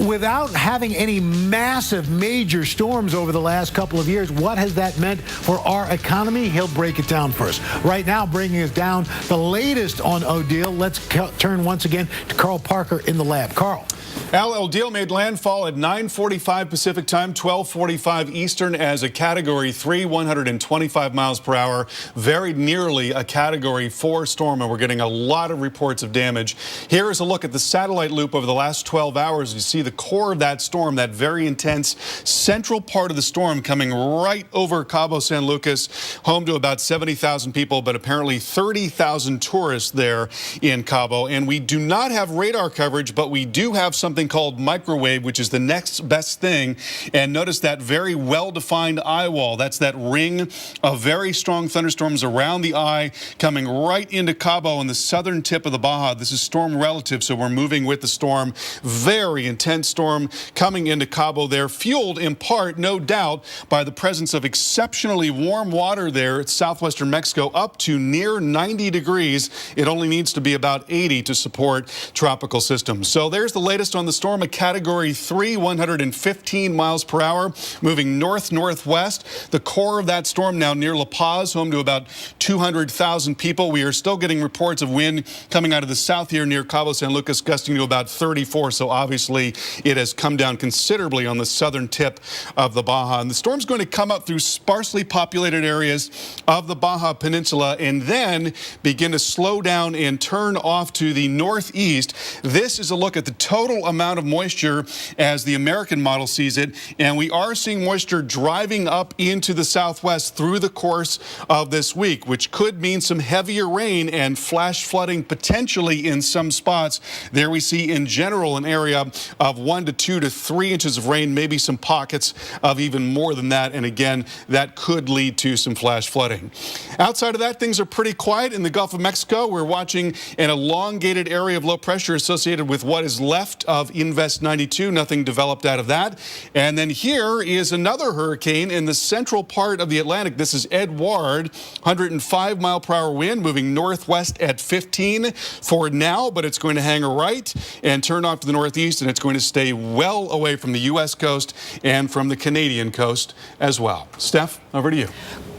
Without having any massive major storms over the last couple of years, what has that meant for our economy? He'll break it down for us. Right now, bringing us down the latest on Odile, let's turn once again to Carl Parker in the lab. Carl. Al, Odile made landfall at 9:45 Pacific time, 12:45 Eastern as a Category 3, 125 miles per hour, very nearly a Category 4 storm, and we're getting a lot of reports of damage. Here is a look at the satellite loop over the last 12 hours. You see the core of that storm, that very intense central part of the storm coming right over Cabo San Lucas, home to about 70,000 people, but apparently 30,000 tourists there in Cabo. And we do not have radar coverage, but we do have something called microwave, which is the next best thing. And notice that very well-defined eye wall. That's that ring of very strong thunderstorms around the eye coming right into Cabo on the southern tip of the Baja. This is storm relative, so we're moving with the storm. Very intense storm coming into Cabo there, fueled in part, no doubt, by the presence of exceptionally warm water there at southwestern Mexico, up to near 90 degrees. It only needs to be about 80 to support tropical systems. So there's the latest on the storm, a Category 3, 115 miles per hour, moving north-northwest. The core of that storm now near La Paz, home to about 200,000 people. We are still getting reports of wind coming out of the south here near Cabo San Lucas, gusting to about 34. So obviously it has come down considerably on the southern tip of the Baja. And the storm's going to come up through sparsely populated areas of the Baja Peninsula and then begin to slow down and turn off to the northeast. This is a look at the total amount of moisture as the American model sees it, and we are seeing moisture driving up into the southwest through the course of this week, which could mean some heavier rain and flash flooding potentially in some spots. There we see in general an area of 1 to 2 to 3 inches of rain, maybe some pockets of even more than that, and again, that could lead to some flash flooding. Outside of that, things are pretty quiet in the Gulf of Mexico. We're watching an elongated elongated area of low pressure associated with what is left of Invest 92. Nothing developed out of that. And then here is another hurricane in the central part of the Atlantic. This is Edouard, 105-mile-per-hour wind, moving northwest at 15 for now, but it's going to hang a right and turn off to the northeast, and it's going to stay well away from the U.S. coast and from the Canadian coast as well. Steph, over to you.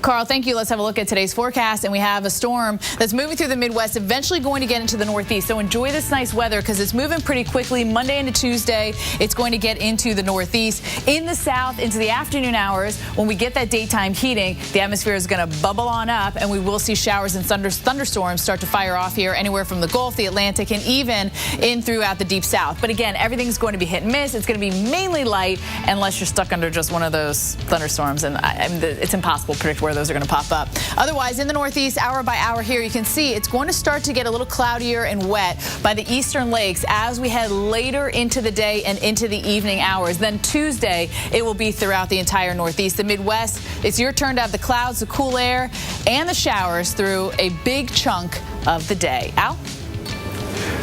Carl, thank you. Let's have a look at today's forecast. And we have a storm that's moving through the Midwest, eventually going to get into the Northeast. So enjoy this nice weather because it's moving pretty quickly. Monday into Tuesday, it's going to get into the Northeast. In the South, into the afternoon hours, when we get that daytime heating, the atmosphere is going to bubble on up, and we will see showers and thunderstorms start to fire off here anywhere from the Gulf, the Atlantic, and even in throughout the Deep South. But again, everything's going to be hit and miss. It's going to be mainly light unless you're stuck under just one of those thunderstorms. And it's impossible to predict where those are going to pop up. Otherwise, in the Northeast, hour by hour here, you can see it's going to start to get a little cloudier and wet by the eastern lakes as we head later into the day and into the evening hours. Then Tuesday, it will be throughout the entire Northeast. The Midwest, it's your turn to have the clouds, the cool air, and the showers through a big chunk of the day. Al?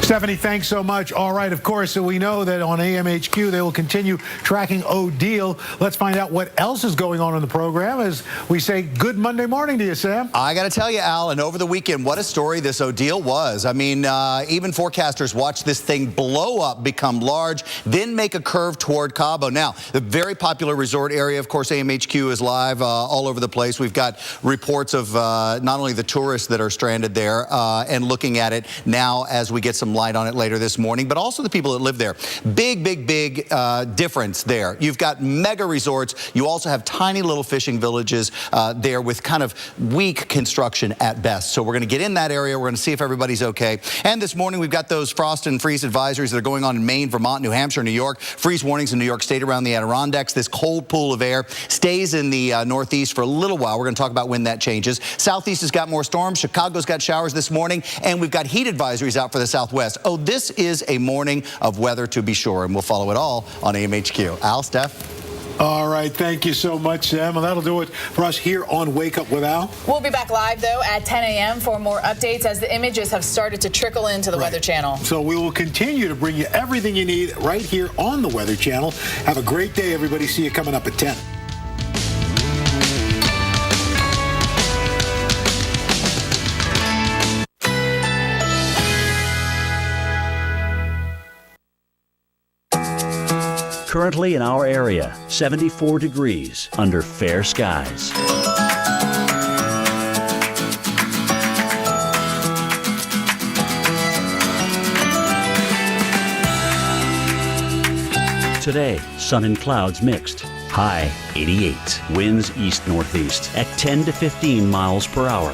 Stephanie, thanks so much. All right, of course, so we know that on AMHQ they will continue tracking Odile. Let's find out what else is going on in the program as we say good Monday morning to you, Sam. I got to tell you, Al, and over the weekend, what a story this Odile was. I mean, even forecasters watched this thing blow up, become large, then make a curve toward Cabo. Now, the very popular resort area, of course, AMHQ is live all over the place. We've got reports of not only the tourists that are stranded there and looking at it now as we get some light on it later this morning, but also the people that live there. Big difference there. You've got mega resorts. You also have tiny little fishing villages there with kind of weak construction at best. So we're going to get in that area. We're going to see if everybody's okay. And this morning we've got those frost and freeze advisories that are going on in Maine, Vermont, New Hampshire, New York. Freeze warnings in New York State around the Adirondacks. This cold pool of air stays in the Northeast for a little while. We're going to talk about when that changes. Southeast has got more storms. Chicago's got showers this morning. And we've got heat advisories out for the Southwest. Oh, this is a morning of weather to be sure, and we'll follow it all on AMHQ. Al, Steph? All right, thank you so much, Sam. And that'll do it for us here on Wake Up with Al. We'll be back live, though, at 10 a.m. for more updates as the images have started to trickle into the Weather Channel. So we will continue to bring you everything you need right here on the Weather Channel. Have a great day, everybody. See you coming up at 10. Currently in our area, 74 degrees under fair skies. Today, sun and clouds mixed. High 88. Winds east-northeast at 10 to 15 miles per hour.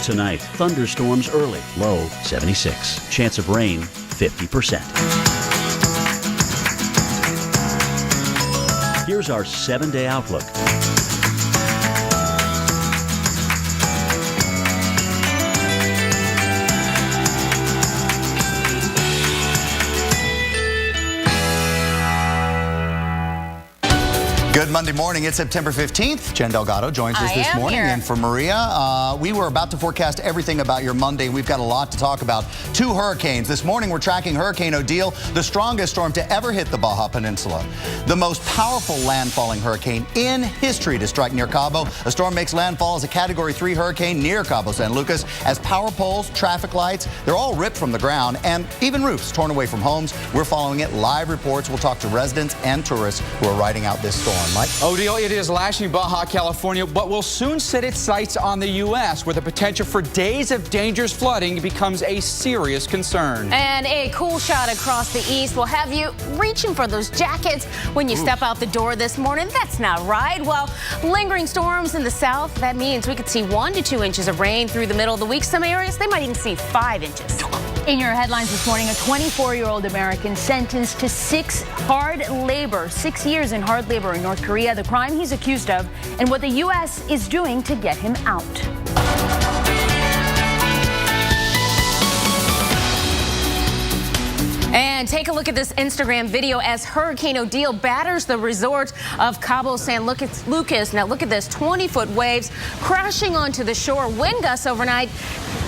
Tonight, thunderstorms early, low 76. Chance of rain, 50%. Here's our 7-day outlook. Good Monday morning. It's September 15th. Jen Delgado joins us this morning. Here. And for Maria, we were about to forecast everything about your Monday. We've got a lot to talk about. 2 hurricanes. This morning, we're tracking Hurricane Odile, the strongest storm to ever hit the Baja Peninsula. The most powerful landfalling hurricane in history to strike near Cabo. The storm makes landfall as a Category 3 hurricane near Cabo San Lucas as power poles, traffic lights, they're all ripped from the ground and even roofs torn away from homes. We're following it. Live reports. We'll talk to residents and tourists who are riding out this storm. Mike? Odile, it is lashing Baja California, but will soon set its sights on the U.S., where the potential for days of dangerous flooding becomes a serious concern. And a cool shot across the east will have you reaching for those jackets when you step out the door this morning. That's not right. Well, lingering storms in the south, that means we could see 1 to 2 inches of rain through the middle of the week. Some areas, they might even see 5 inches. In your headlines this morning, a 24-year-old American sentenced to 6 years in hard labor in North Korea, the crime he's accused of, and what the U.S. is doing to get him out. And take Take a look at this Instagram video as Hurricane Odile batters the resort of Cabo San Lucas. Now look at this, 20-foot waves crashing onto the shore. Wind gusts overnight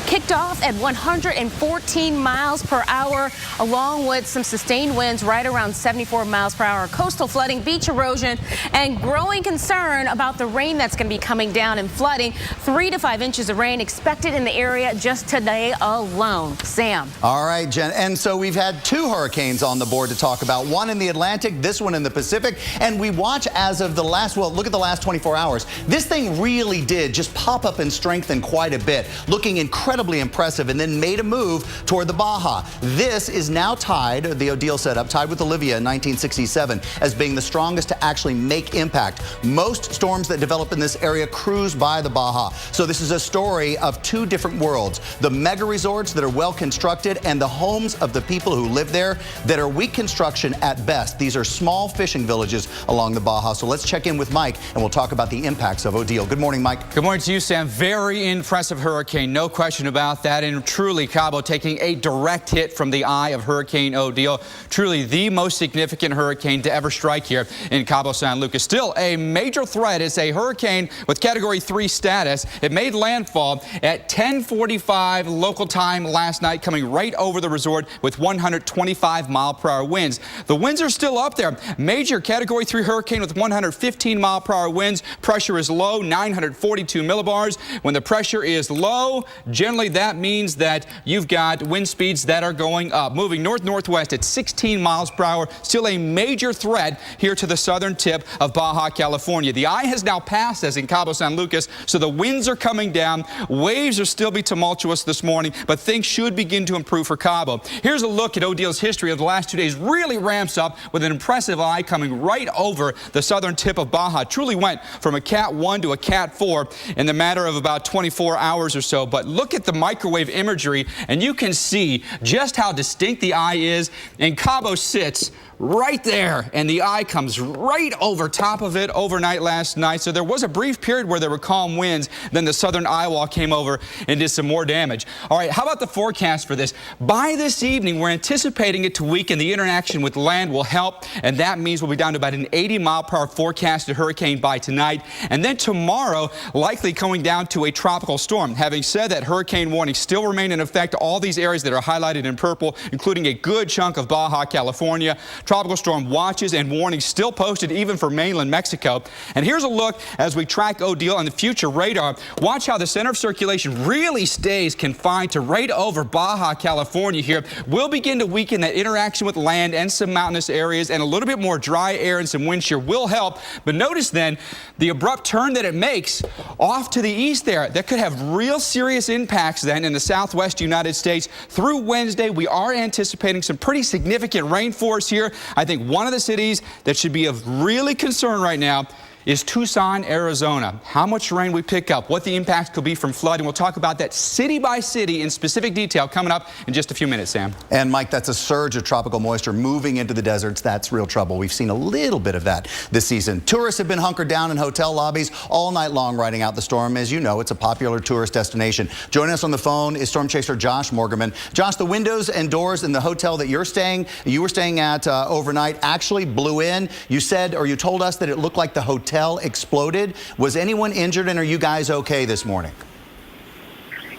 kicked off at 114 miles per hour, along with some sustained winds right around 74 miles per hour. Coastal flooding, beach erosion, and growing concern about the rain that's going to be coming down and flooding. 3 to 5 inches of rain expected in the area just today alone. Sam. All right, Jen. And so we've had 2 hurricanes on the board to talk about. One in the Atlantic, this one in the Pacific. And we watch as of the last, well, look at the last 24 hours. This thing really did just pop up and strengthen quite a bit, looking incredibly impressive, and then made a move toward the Baja. This is now tied, the Odile setup, tied with Olivia in 1967 as being the strongest to actually make impact. Most storms that develop in this area cruise by the Baja. So this is a story of 2 different worlds. The mega resorts that are well constructed and the homes of the people who live there that are weak construction at best. These are small fishing villages along the Baja. So let's check in with Mike and we'll talk about the impacts of Odile. Good morning, Mike. Good morning to you, Sam. Very impressive hurricane, no question about that. And truly, Cabo taking a direct hit from the eye of Hurricane Odile. Truly the most significant hurricane to ever strike here in Cabo San Lucas. Still a major threat. It's a hurricane with Category 3 status. It made landfall at 10:45 local time last night, coming right over the resort with 125-mile-per-hour winds. The winds are still up there. Major Category 3 hurricane with 115-mile-per-hour winds. Pressure is low, 942 millibars. When the pressure is low, generally that means that you've got wind speeds that are going up. Moving north-northwest at 16 miles per hour. Still a major threat here to the southern tip of Baja California. The eye has now passed us in Cabo San Lucas, so the winds are coming down. Waves will still be tumultuous this morning, but things should begin to improve for Cabo. Here's a look at Odile's history of the last 2 days. Really ramps up with an impressive eye coming right over the southern tip of Baja. Truly went from a Cat 1 to a Cat 4 in the matter of about 24 hours or so. But look at the microwave imagery, and you can see just how distinct the eye is. And Cabo sits right there, and the eye comes right over top of it overnight last night. So there was a brief period where there were calm winds. Then the southern eye wall came over and did some more damage. All right, how about the forecast for this? By this evening, we're anticipating it to weaken. The interaction with land will help, and that means we'll be down to about an 80-mile-per-hour forecasted hurricane by tonight. And then tomorrow, likely going down to a tropical storm. Having said that, hurricane warnings still remain in effect. All these areas that are highlighted in purple, including a good chunk of Baja California. Tropical storm watches and warnings still posted even for mainland Mexico. And here's a look as we track Odile on the future radar. Watch how the center of circulation really stays confined to right over Baja California here. We'll begin to weaken that interaction with land and some mountainous areas, and a little bit more dry air and some wind shear will help. But notice then the abrupt turn that it makes off to the east there. That could have real serious impacts then in the southwest United States. Through Wednesday, we are anticipating some pretty significant rainforest here. I think one of the cities that should be of really concern right now is Tucson, Arizona. How much rain we pick up, what the impacts could be from flooding. We'll talk about that city by city in specific detail coming up in just a few minutes, Sam. And Mike, that's a surge of tropical moisture moving into the deserts. That's real trouble. We've seen a little bit of that this season. Tourists have been hunkered down in hotel lobbies all night long riding out the storm. As you know, it's a popular tourist destination. Joining us on the phone is storm chaser Josh Morgerman. Josh, the windows and doors in the hotel that you were staying at overnight actually blew in. You said, or you told us that it looked like the hotel exploded. Was anyone injured, and are you guys okay this morning?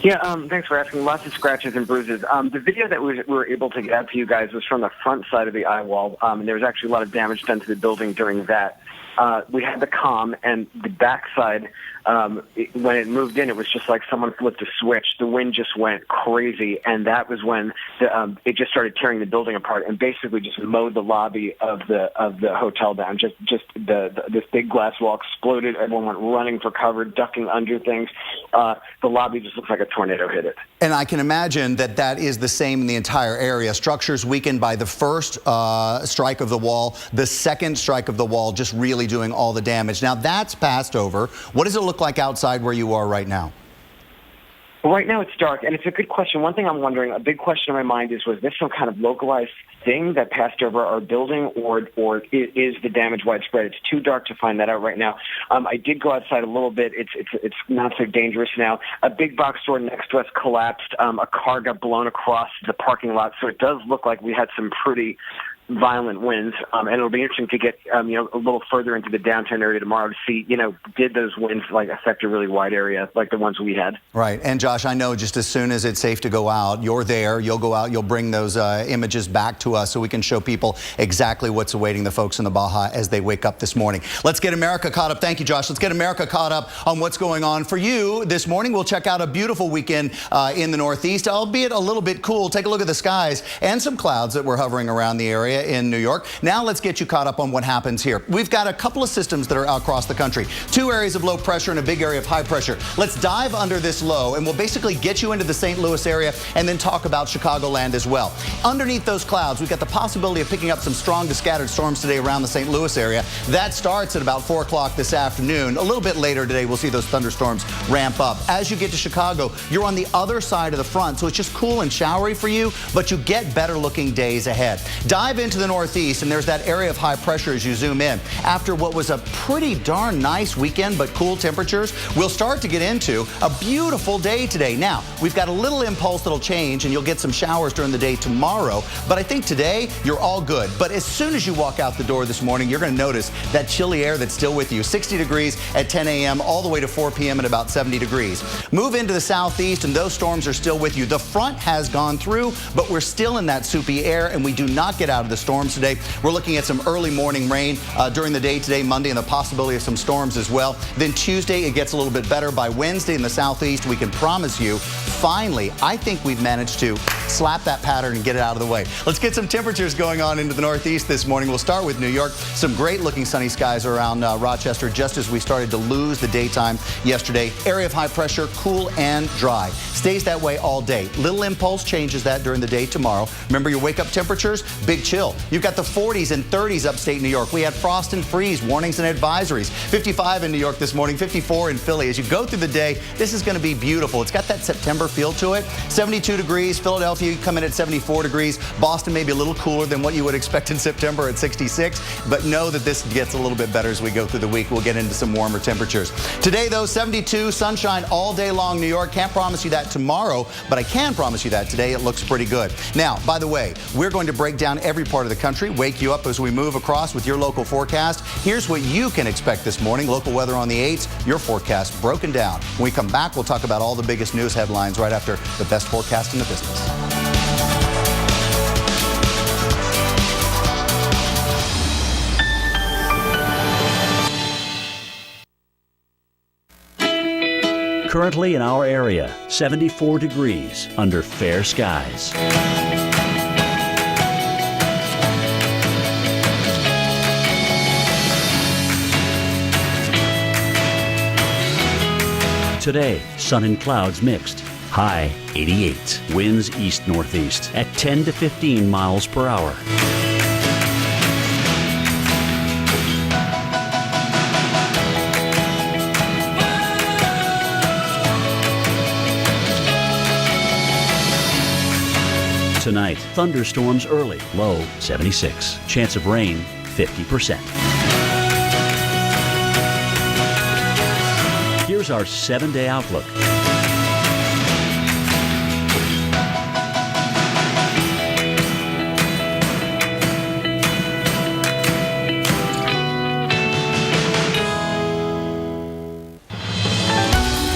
Yeah, thanks for asking. Lots of scratches and bruises. The video that we were able to get out to you guys was from the front side of the eye wall, and there was actually a lot of damage done to the building during that. We had the comm, and the backside, when it moved in, it was just like someone flipped a switch. The wind just went crazy, and that was when it just started tearing the building apart and basically just mowed the lobby of the hotel down. This big glass wall exploded. Everyone went running for cover, ducking under things. The lobby just looked like a tornado hit it. And I can imagine that that is the same in the entire area. Structures weakened by the first strike of the wall, the second strike of the wall just really doing all the damage. Now that's passed over. What does it look like outside where you are right now? Well, right now it's dark, and it's a good question. One thing I'm wondering, a big question in my mind is, was this some kind of localized thing that passed over our building, or is the damage widespread? It's too dark to find that out right now. I did go outside a little bit. It's not so dangerous now. A big box store next to us collapsed. A car got blown across the parking lot, so it does look like we had some pretty violent winds, and it'll be interesting to get a little further into the downtown area tomorrow to see, did those winds affect a really wide area like the ones we had. Right. And Josh, I know just as soon as it's safe to go out, you're there, you'll go out, you'll bring those images back to us so we can show people exactly what's awaiting the folks in the Baja as they wake up this morning. Let's get America caught up. Thank you, Josh. Let's get America caught up on what's going on for you this morning. We'll check out a beautiful weekend in the Northeast, albeit a little bit cool. Take a look at the skies and some clouds that were hovering around the area in New York. Now let's get you caught up on what happens here. We've got a couple of systems that are across the country. 2 areas of low pressure and a big area of high pressure. Let's dive under this low and we'll basically get you into the St. Louis area and then talk about Chicagoland as well. Underneath those clouds, we've got the possibility of picking up some strong to scattered storms today around the St. Louis area. That starts at about 4 o'clock this afternoon. A little bit later today, we'll see those thunderstorms ramp up. As you get to Chicago, you're on the other side of the front, so it's just cool and showery for you, but you get better looking days ahead. Dive into the Northeast, and there's that area of high pressure as you zoom in. After what was a pretty darn nice weekend, but cool temperatures, we'll start to get into a beautiful day today. Now, we've got a little impulse that'll change, and you'll get some showers during the day tomorrow, but I think today you're all good. But as soon as you walk out the door this morning, you're going to notice that chilly air that's still with you. 60 degrees at 10 a.m. all the way to 4 p.m. at about 70 degrees. Move into the southeast, and those storms are still with you. The front has gone through, but we're still in that soupy air, and we do not get out of the storms today. We're looking at some early morning rain during the day today, Monday, and the possibility of some storms as well. Then Tuesday, it gets a little bit better. By Wednesday in the southeast, we can promise you, finally, I think we've managed to slap that pattern and get it out of the way. Let's get some temperatures going on into the Northeast this morning. We'll start with New York. Some great looking sunny skies around Rochester just as we started to lose the daytime yesterday. Area of high pressure, cool and dry. Stays that way all day. Little impulse changes that during the day tomorrow. Remember your wake up temperatures? Big chill. You've got the 40s and 30s upstate New York. We had frost and freeze warnings and advisories. 55 in New York this morning, 54 in Philly. As you go through the day, this is going to be beautiful. It's got that September feel to it. 72 degrees. Philadelphia, you come in at 74 degrees. Boston may be a little cooler than what you would expect in September at 66, but know that this gets a little bit better as we go through the week. We'll get into some warmer temperatures. Today, though, 72, sunshine all day long, New York. Can't promise you that tomorrow, but I can promise you that today it looks pretty good. Now, by the way, we're going to break down every part of the country, wake you up as we move across with your local forecast. Here's what you can expect this morning. Local weather on the 8s, your forecast broken down. When we come back, we'll talk about all the biggest news headlines right after the best forecast in the business. Currently in our area, 74 degrees under fair skies. Today, sun and clouds mixed. High 88. Winds east-northeast at 10 to 15 miles per hour. Tonight, thunderstorms early, low 76. Chance of rain 50%. Here's our 7-day outlook.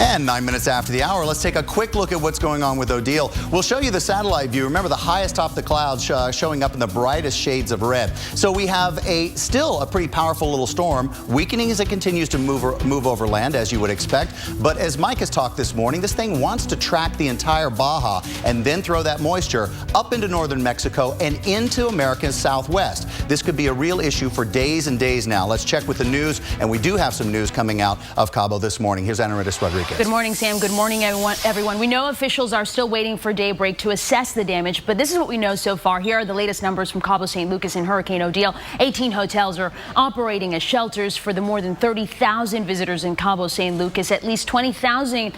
And 9 minutes after the hour, let's take a quick look at what's going on with Odile. We'll show you the satellite view. Remember, the highest top of the clouds showing up in the brightest shades of red. So we have still a pretty powerful little storm, weakening as it continues to move over land, as you would expect. But as Mike has talked this morning, this thing wants to track the entire Baja and then throw that moisture up into northern Mexico and into America's southwest. This could be a real issue for days and days now. Let's check with the news, and we do have some news coming out of Cabo this morning. Here's Ana Rodriguez. Good morning, Sam. Good morning, everyone. We know officials are still waiting for daybreak to assess the damage, but this is what we know so far. Here are the latest numbers from Cabo San Lucas and Hurricane Odile. 18 hotels are operating as shelters for the more than 30,000 visitors in Cabo San Lucas. At least 20,000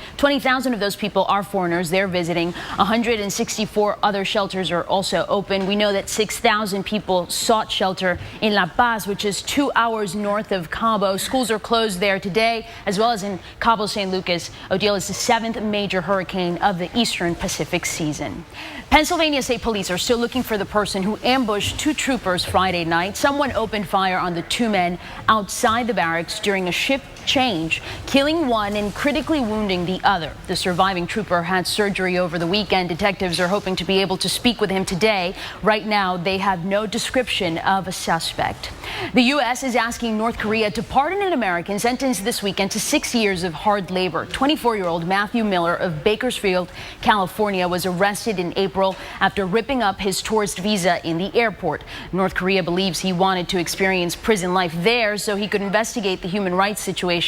of those people are foreigners. They're visiting. 164 other shelters are also open. We know that 6,000 people sought shelter in La Paz, which is 2 hours north of Cabo. Schools are closed there today, as well as in Cabo San Lucas. Odile is the 7th major hurricane of the eastern Pacific season. Pennsylvania State Police are still looking for the person who ambushed 2 troopers Friday night. Someone opened fire on the 2 men outside the barracks during a shift change, killing one and critically wounding the other. The surviving trooper had surgery over the weekend. Detectives are hoping to be able to speak with him today. Right now, they have no description of a suspect. The U.S. is asking North Korea to pardon an American sentenced this weekend to 6 years of hard labor. 24-year-old Matthew Miller of Bakersfield, California, was arrested in April after ripping up his tourist visa in the airport. North Korea believes he wanted to experience prison life there so he could investigate the human rights situation.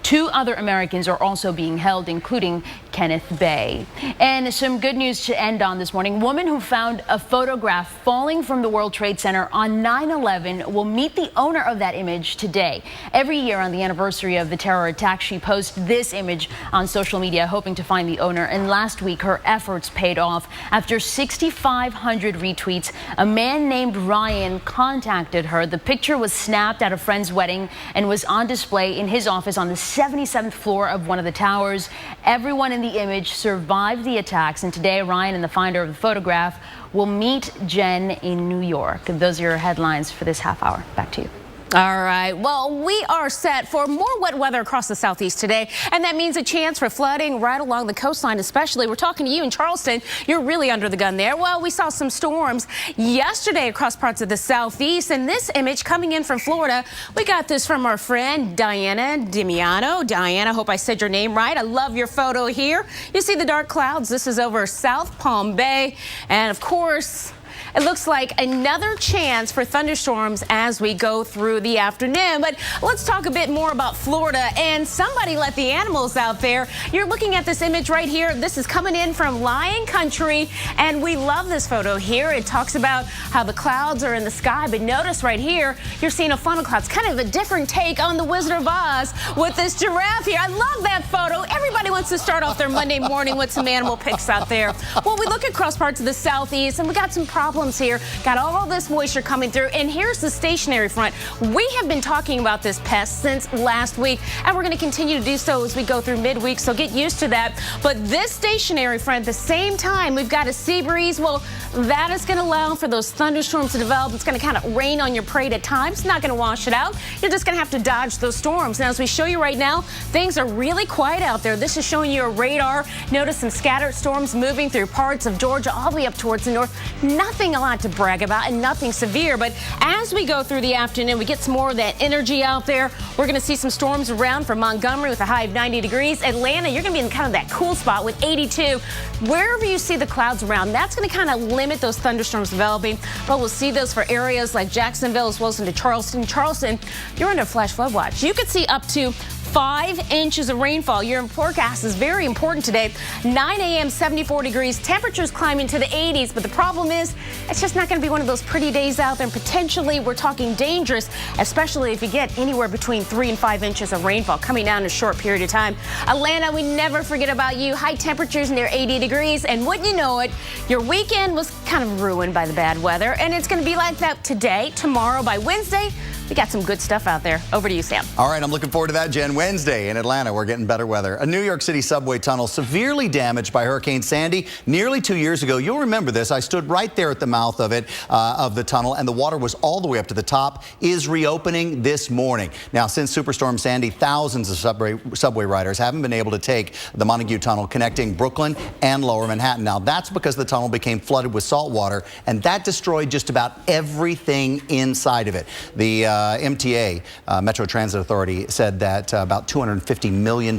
2 other Americans are also being held, including Kenneth Bay. And some good news to end on this morning. A woman who found a photograph falling from the World Trade Center on 9/11 will meet the owner of that image today. Every year on the anniversary of the terror attack, she posts this image on social media, hoping to find the owner. And last week, her efforts paid off. After 6,500 retweets, a man named Ryan contacted her. The picture was snapped at a friend's wedding and was on display in his office on the 77th floor of one of the towers. Everyone in the image survived the attacks, and today Ryan and the finder of the photograph will meet Jen in New York. Those are your headlines for this half hour. Back to you. All right. Well, we are set for more wet weather across the southeast today, and that means a chance for flooding right along the coastline, especially. We're talking to you in Charleston. You're really under the gun there. Well, we saw some storms yesterday across parts of the southeast, and this image coming in from Florida, we got this from our friend Diana Dimiano. Diana, hope I said your name right. I love your photo here. You see the dark clouds. This is over South Palm Bay, and of course, it looks like another chance for thunderstorms as we go through the afternoon. But let's talk a bit more about Florida, and somebody let the animals out there. You're looking at this image right here. This is coming in from Lion Country, and we love this photo here. It talks about how the clouds are in the sky, but notice right here, you're seeing a funnel clouds, kind of a different take on the Wizard of Oz with this giraffe here. I love that photo. Everybody wants to start off their Monday morning with some animal pics out there. Well, we look across parts of the southeast, and we got some problems here. Got all this moisture coming through, and here's the stationary front. We have been talking about this pest since last week, and we're going to continue to do so as we go through midweek, so get used to that. But this stationary front, at the same time, we've got a sea breeze. Well, that is going to allow for those thunderstorms to develop. It's going to kind of rain on your parade at times. Not going to wash it out. You're just going to have to dodge those storms. Now, as we show you right now, things are really quiet out there. This is showing you a radar. Notice some scattered storms moving through parts of Georgia all the way up towards the north. Nothing a lot to brag about and nothing severe, but as we go through the afternoon, we get some more of that energy out there. We're going to see some storms around from Montgomery with a high of 90 degrees. Atlanta, you're going to be in kind of that cool spot with 82. Wherever you see the clouds around, that's going to kind of limit those thunderstorms developing, but we'll see those for areas like Jacksonville as well as into Charleston. Charleston, you're under flash flood watch. You could see up to 5 inches of rainfall. Your forecast is very important today. 9 a.m., 74 degrees. Temperatures climbing to the 80s, but the problem is it's just not going to be one of those pretty days out there, and potentially we're talking dangerous, especially if you get anywhere between 3 and 5 inches of rainfall coming down in a short period of time. Atlanta, we never forget about you. High temperatures near 80 degrees, and wouldn't you know it, your weekend was kind of ruined by the bad weather, and it's going to be like that today, tomorrow, by Wednesday. We got some good stuff out there. Over to you, Sam. All right, I'm looking forward to that, Jen. Wednesday in Atlanta, we're getting better weather. A New York City subway tunnel severely damaged by Hurricane Sandy nearly 2 years ago. You'll remember this. I stood right there at the mouth of it, of the tunnel, and the water was all the way up to the top. Is reopening this morning. Now, since Superstorm Sandy, thousands of subway riders haven't been able to take the Montague Tunnel connecting Brooklyn and Lower Manhattan. Now, that's because the tunnel became flooded with salt water, and that destroyed just about everything inside of it. The MTA, Metro Transit Authority, said that about $250 million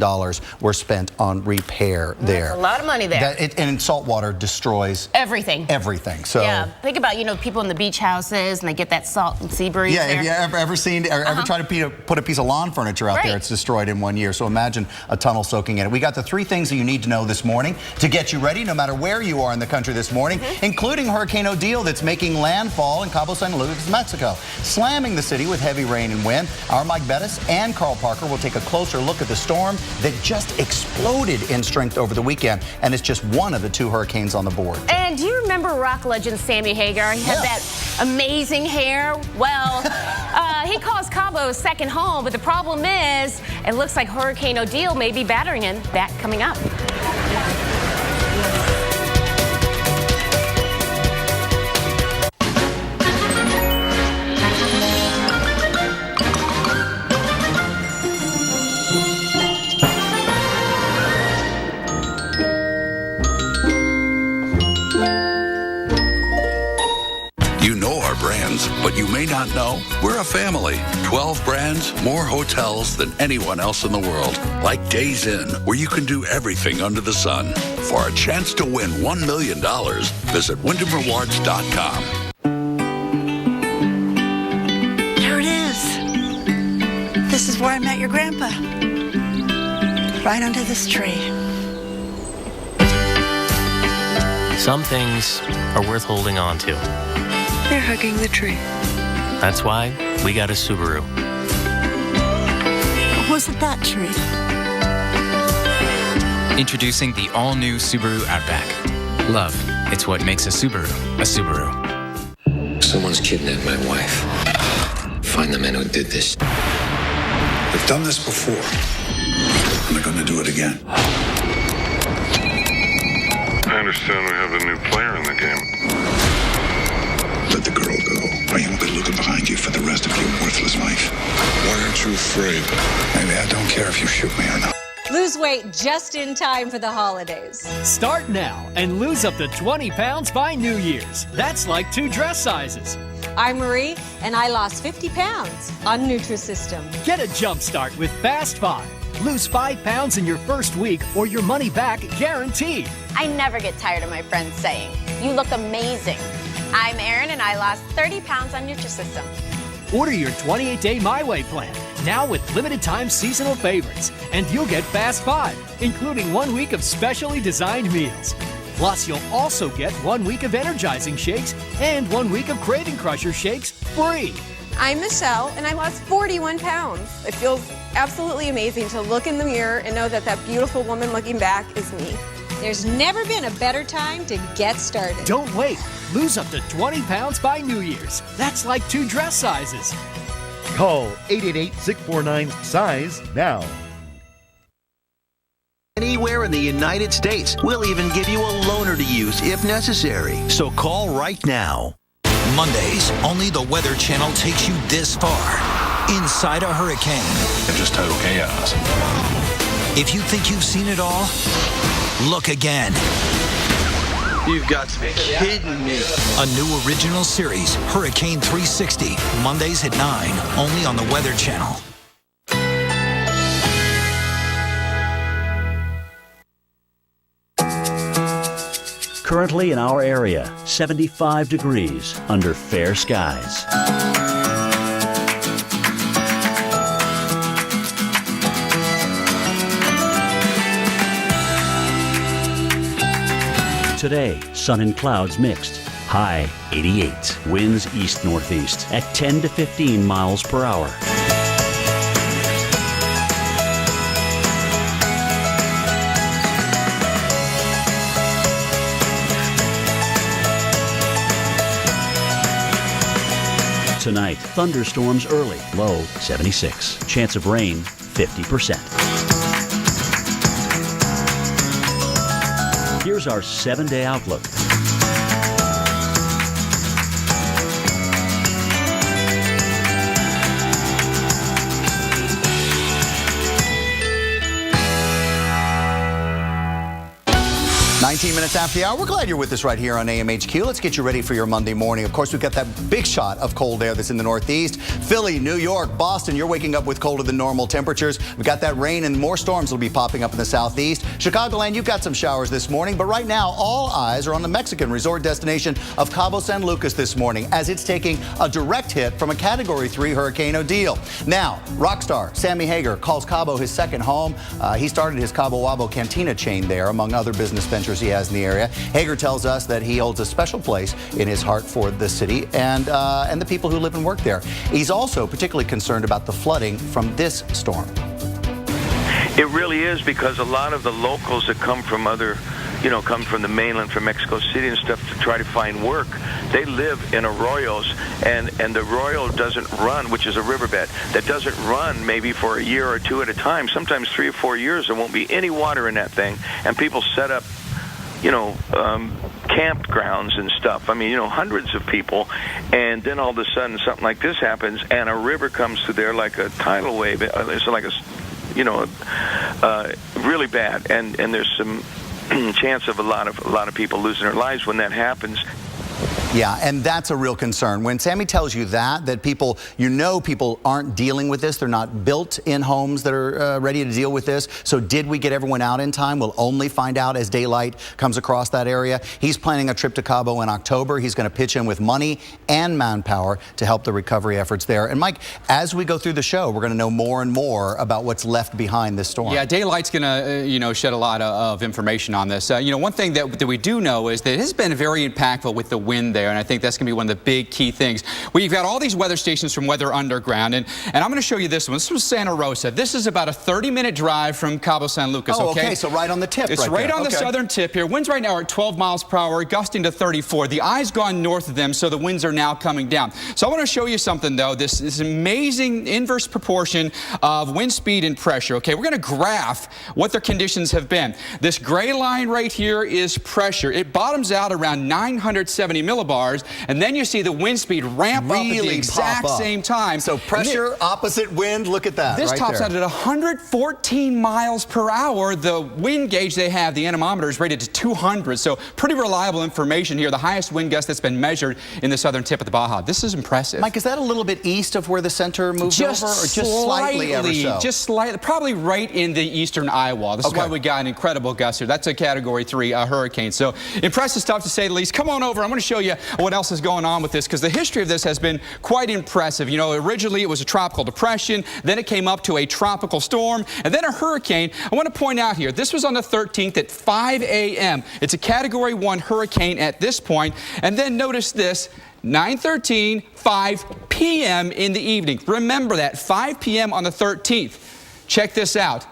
were spent on repair there. That's a lot of money there. And salt water destroys everything. Everything. So yeah, think about, you know, people in the beach houses and they get that salt and sea breeze. Yeah, there. if you ever seen or ever tried to put a piece of lawn furniture out there, it's destroyed in 1 year. So imagine a tunnel soaking in it. We got the 3 things that you need to know this morning to get you ready, no matter where you are in the country this morning, including Hurricane Odile that's making landfall in Cabo San Lucas, Mexico, slamming the city with heavy rain and wind. Our Mike Bettis and Carl Parker will take a closer look at the storm that just exploded in strength over the weekend, and it's just one of the 2 hurricanes on the board. And do you remember rock legend Sammy Hagar? He had that amazing hair. Well, he calls Cabo his second home, but the problem is it looks like Hurricane Odile may be battering him. That coming up. Brands, but you may not know we're a family. 12 brands, more hotels than anyone else in the world. Like Days Inn, where you can do everything under the sun. For a chance to win $1 million, visit WyndhamRewards.com. There it is. This is where I met your grandpa. Right under this tree. Some things are worth holding on to. They're hugging the tree. That's why we got a Subaru. Wasn't that tree? Introducing the all-new Subaru Outback. Love, it's what makes a Subaru a Subaru. Someone's kidnapped my wife. Find the men who did this. We've done this before. And they're going to do it again. I understand we have a new player in the game. Let the girl go, or you won't be looking behind you for the rest of your worthless life. Why aren't you afraid? Maybe I don't care if you shoot me or not. Lose weight just in time for the holidays. Start now and lose up to 20 pounds by New Year's. That's like 2 dress sizes. I'm Marie, and I lost 50 pounds on Nutrisystem. Get a jump start with Fast 5. Lose 5 pounds in your first week or your money back guaranteed. I never get tired of my friends saying, "You look amazing." I'm Erin, and I lost 30 pounds on Nutrisystem. Order your 28-day My Way plan, now with limited-time seasonal favorites. And you'll get Fast 5, including 1 week of specially designed meals. Plus, you'll also get 1 week of energizing shakes and 1 week of Craving Crusher shakes free. I'm Michelle, and I lost 41 pounds. It feels absolutely amazing to look in the mirror and know that that beautiful woman looking back is me. There's never been a better time to get started. Don't wait. Lose up to 20 pounds by New Year's. That's like 2 dress sizes. Call 888-649-SIZE now. Anywhere in the United States. We'll even give you a loaner to use if necessary. So call right now. Mondays, only the Weather Channel takes you this far. Inside a hurricane. Just total chaos. If you think you've seen it all, look again. You've got to be kidding me. A new original series, Hurricane 360. Mondays at 9, only on the Weather Channel. Currently in our area, 75 degrees under fair skies. Today, sun and clouds mixed. High 88. Winds east-northeast at 10 to 15 miles per hour. Tonight, thunderstorms early, low 76. Chance of rain 50%. Here's our 7-day outlook. 19 minutes after the hour. We're glad you're with us right here on AMHQ. Let's get you ready for your Monday morning. Of course, we've got that big shot of cold air that's in the Northeast. Philly, New York, Boston, you're waking up with colder than normal temperatures. We've got that rain and more storms will be popping up in the Southeast. Chicagoland, you've got some showers this morning, but right now all eyes are on the Mexican resort destination of Cabo San Lucas this morning as it's taking a direct hit from a Category 3 Hurricane Odile. Now, rock star Sammy Hagar calls Cabo his second home. He started his Cabo Wabo Cantina chain there, among other business ventures he has in the area. Hagar tells us that he holds a special place in his heart for the city and the people who live and work there. He's also particularly concerned about the flooding from this storm. It really is, because a lot of the locals that come from come from the mainland, from Mexico City and stuff, to try to find work, they live in arroyos, and the arroyo doesn't run, which is a riverbed, that doesn't run maybe for a year or two at a time. Sometimes 3 or 4 years there won't be any water in that thing, and people set up campgrounds and stuff. I mean, hundreds of people, and then all of a sudden something like this happens, and a river comes through there like a tidal wave. It's like really bad, and there's some chance of a lot of people losing their lives when that happens. Yeah, and that's a real concern. When Sammy tells you that people, people aren't dealing with this. They're not built in homes that are ready to deal with this. So did we get everyone out in time? We'll only find out as daylight comes across that area. He's planning a trip to Cabo in October. He's going to pitch in with money and manpower to help the recovery efforts there. And Mike, as we go through the show, we're going to know more and more about what's left behind this storm. Yeah, daylight's going to, shed a lot of information on this. One thing that we do know is that it has been very impactful with the wind there. And I think that's going to be one of the big key things. We've got all these weather stations from Weather Underground, and I'm going to show you this one. This was Santa Rosa. This is about a 30-minute drive from Cabo San Lucas. Oh, okay, so right on the tip. It's right on the southern tip here. Winds right now are at 12 miles per hour, gusting to 34. The eye's gone north of them, so the winds are now coming down. So I want to show you something, though. This amazing inverse proportion of wind speed and pressure. Okay, we're going to graph what their conditions have been. This gray line right here is pressure. It bottoms out around 970 millibars. And then you see the wind speed ramp up at the exact same time. So pressure, opposite wind, look at that. This tops out at 114 miles per hour. The wind gauge they have, the anemometer, is rated to 200. So pretty reliable information here. The highest wind gust that's been measured in the southern tip of the Baja. This is impressive. Mike, is that a little bit east of where the center moved over? Or just slightly ever so? Just slightly, probably right in the eastern eye wall. This is why we got an incredible gust here. That's a Category 3 hurricane. So impressive stuff, to say the least. Come on over. I'm going to show you what else is going on with this, because the history of this has been quite impressive. Originally it was a tropical depression, then it came up to a tropical storm, and then a hurricane. I want to point out here, this was on the 13th at 5 a.m. It's a Category 1 hurricane at this point, and then notice this, 9:13, 5 p.m. in the evening. Remember that, 5 p.m. on the 13th. Check this out.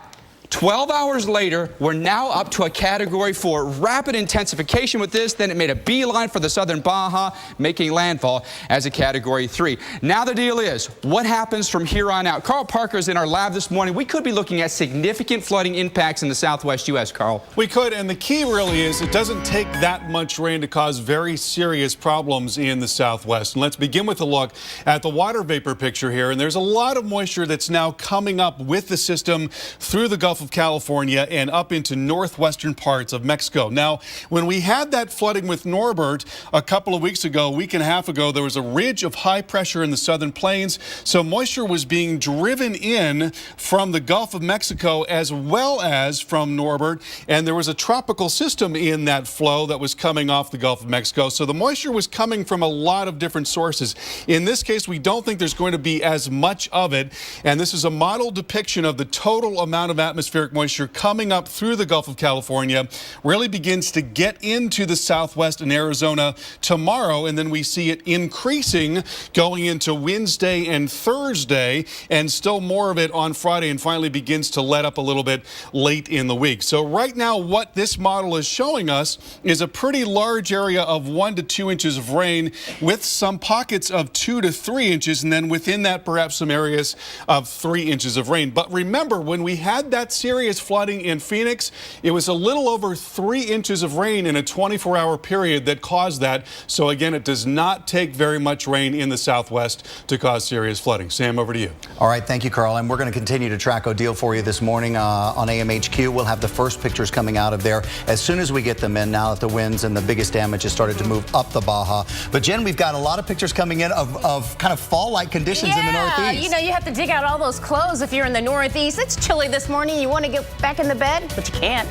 12 hours later, we're now up to a Category 4. Rapid intensification with this, then it made a beeline for the southern Baja, making landfall as a Category 3. Now the deal is, what happens from here on out? Carl Parker is in our lab this morning. We could be looking at significant flooding impacts in the southwest U.S., Carl. We could, and the key really is it doesn't take that much rain to cause very serious problems in the southwest. And let's begin with a look at the water vapor picture here. And there's a lot of moisture that's now coming up with the system through the Gulf of California and up into northwestern parts of Mexico. Now, when we had that flooding with Norbert a couple of weeks ago, a week and a half ago, there was a ridge of high pressure in the southern plains. So moisture was being driven in from the Gulf of Mexico as well as from Norbert. And there was a tropical system in that flow that was coming off the Gulf of Mexico. So the moisture was coming from a lot of different sources. In this case, we don't think there's going to be as much of it. And this is a model depiction of the total amount of atmospheric moisture coming up through the Gulf of California. Really begins to get into the southwest and Arizona tomorrow, and then we see it increasing going into Wednesday and Thursday, and still more of it on Friday, and finally begins to let up a little bit late in the week. So right now what this model is showing us is a pretty large area of 1 to 2 inches of rain with some pockets of 2 to 3 inches, and then within that perhaps some areas of 3 inches of rain. But remember, when we had that serious flooding in Phoenix. It was a little over 3 inches of rain in a 24-hour period that caused that. So again, it does not take very much rain in the Southwest to cause serious flooding. Sam, over to you. All right, thank you, Carl. And we're going to continue to track Odile for you this morning on AMHQ. We'll have the first pictures coming out of there as soon as we get them in, now that the winds and the biggest damage has started to move up the Baja. But Jen, we've got a lot of pictures coming in of kind of fall-like conditions in the Northeast. You know, you have to dig out all those clothes if you're in the Northeast. It's chilly this morning. You want to get back in the bed, but you can't.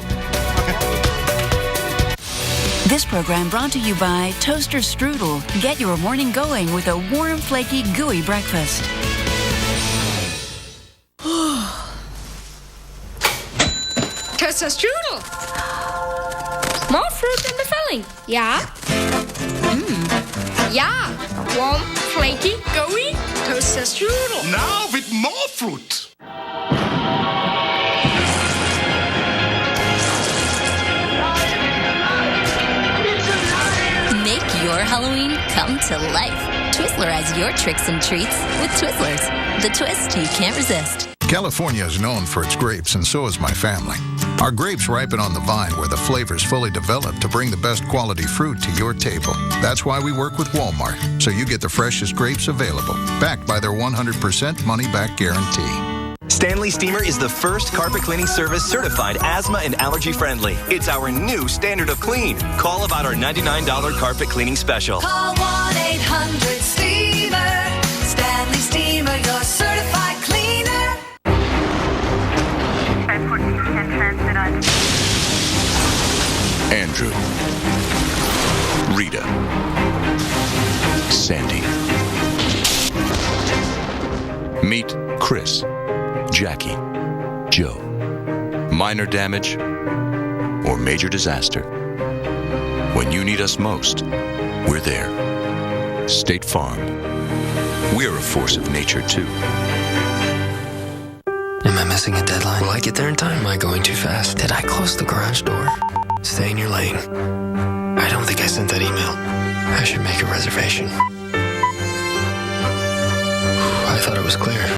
This program brought to you by Toaster Strudel. Get your morning going with a warm, flaky, gooey breakfast. Toaster Strudel. More fruit in the filling. Yeah. Yeah. Warm, flaky, gooey. Toaster Strudel. Now with more fruit. Make your Halloween come to life. Twizzlerize your tricks and treats with Twizzlers. The twist you can't resist. California is known for its grapes, and so is my family. Our grapes ripen on the vine where the flavor's fully developed to bring the best quality fruit to your table. That's why we work with Walmart, so you get the freshest grapes available, backed by their 100% money-back guarantee. Stanley Steamer is the first carpet cleaning service certified asthma and allergy friendly. It's our new standard of clean. Call about our $99 carpet cleaning special. Call 1-800-STEAMER. Stanley Steamer, your certified cleaner. Andrew, Rita, Sandy. Meet Chris, Jackie, Joe. Minor damage or major disaster. When you need us most, we're there. State Farm. We're a force of nature, too. Am I missing a deadline? Will I get there in time? Am I going too fast? Did I close the garage door? Stay in your lane. I don't think I sent that email. I should make a reservation. I thought it was clear.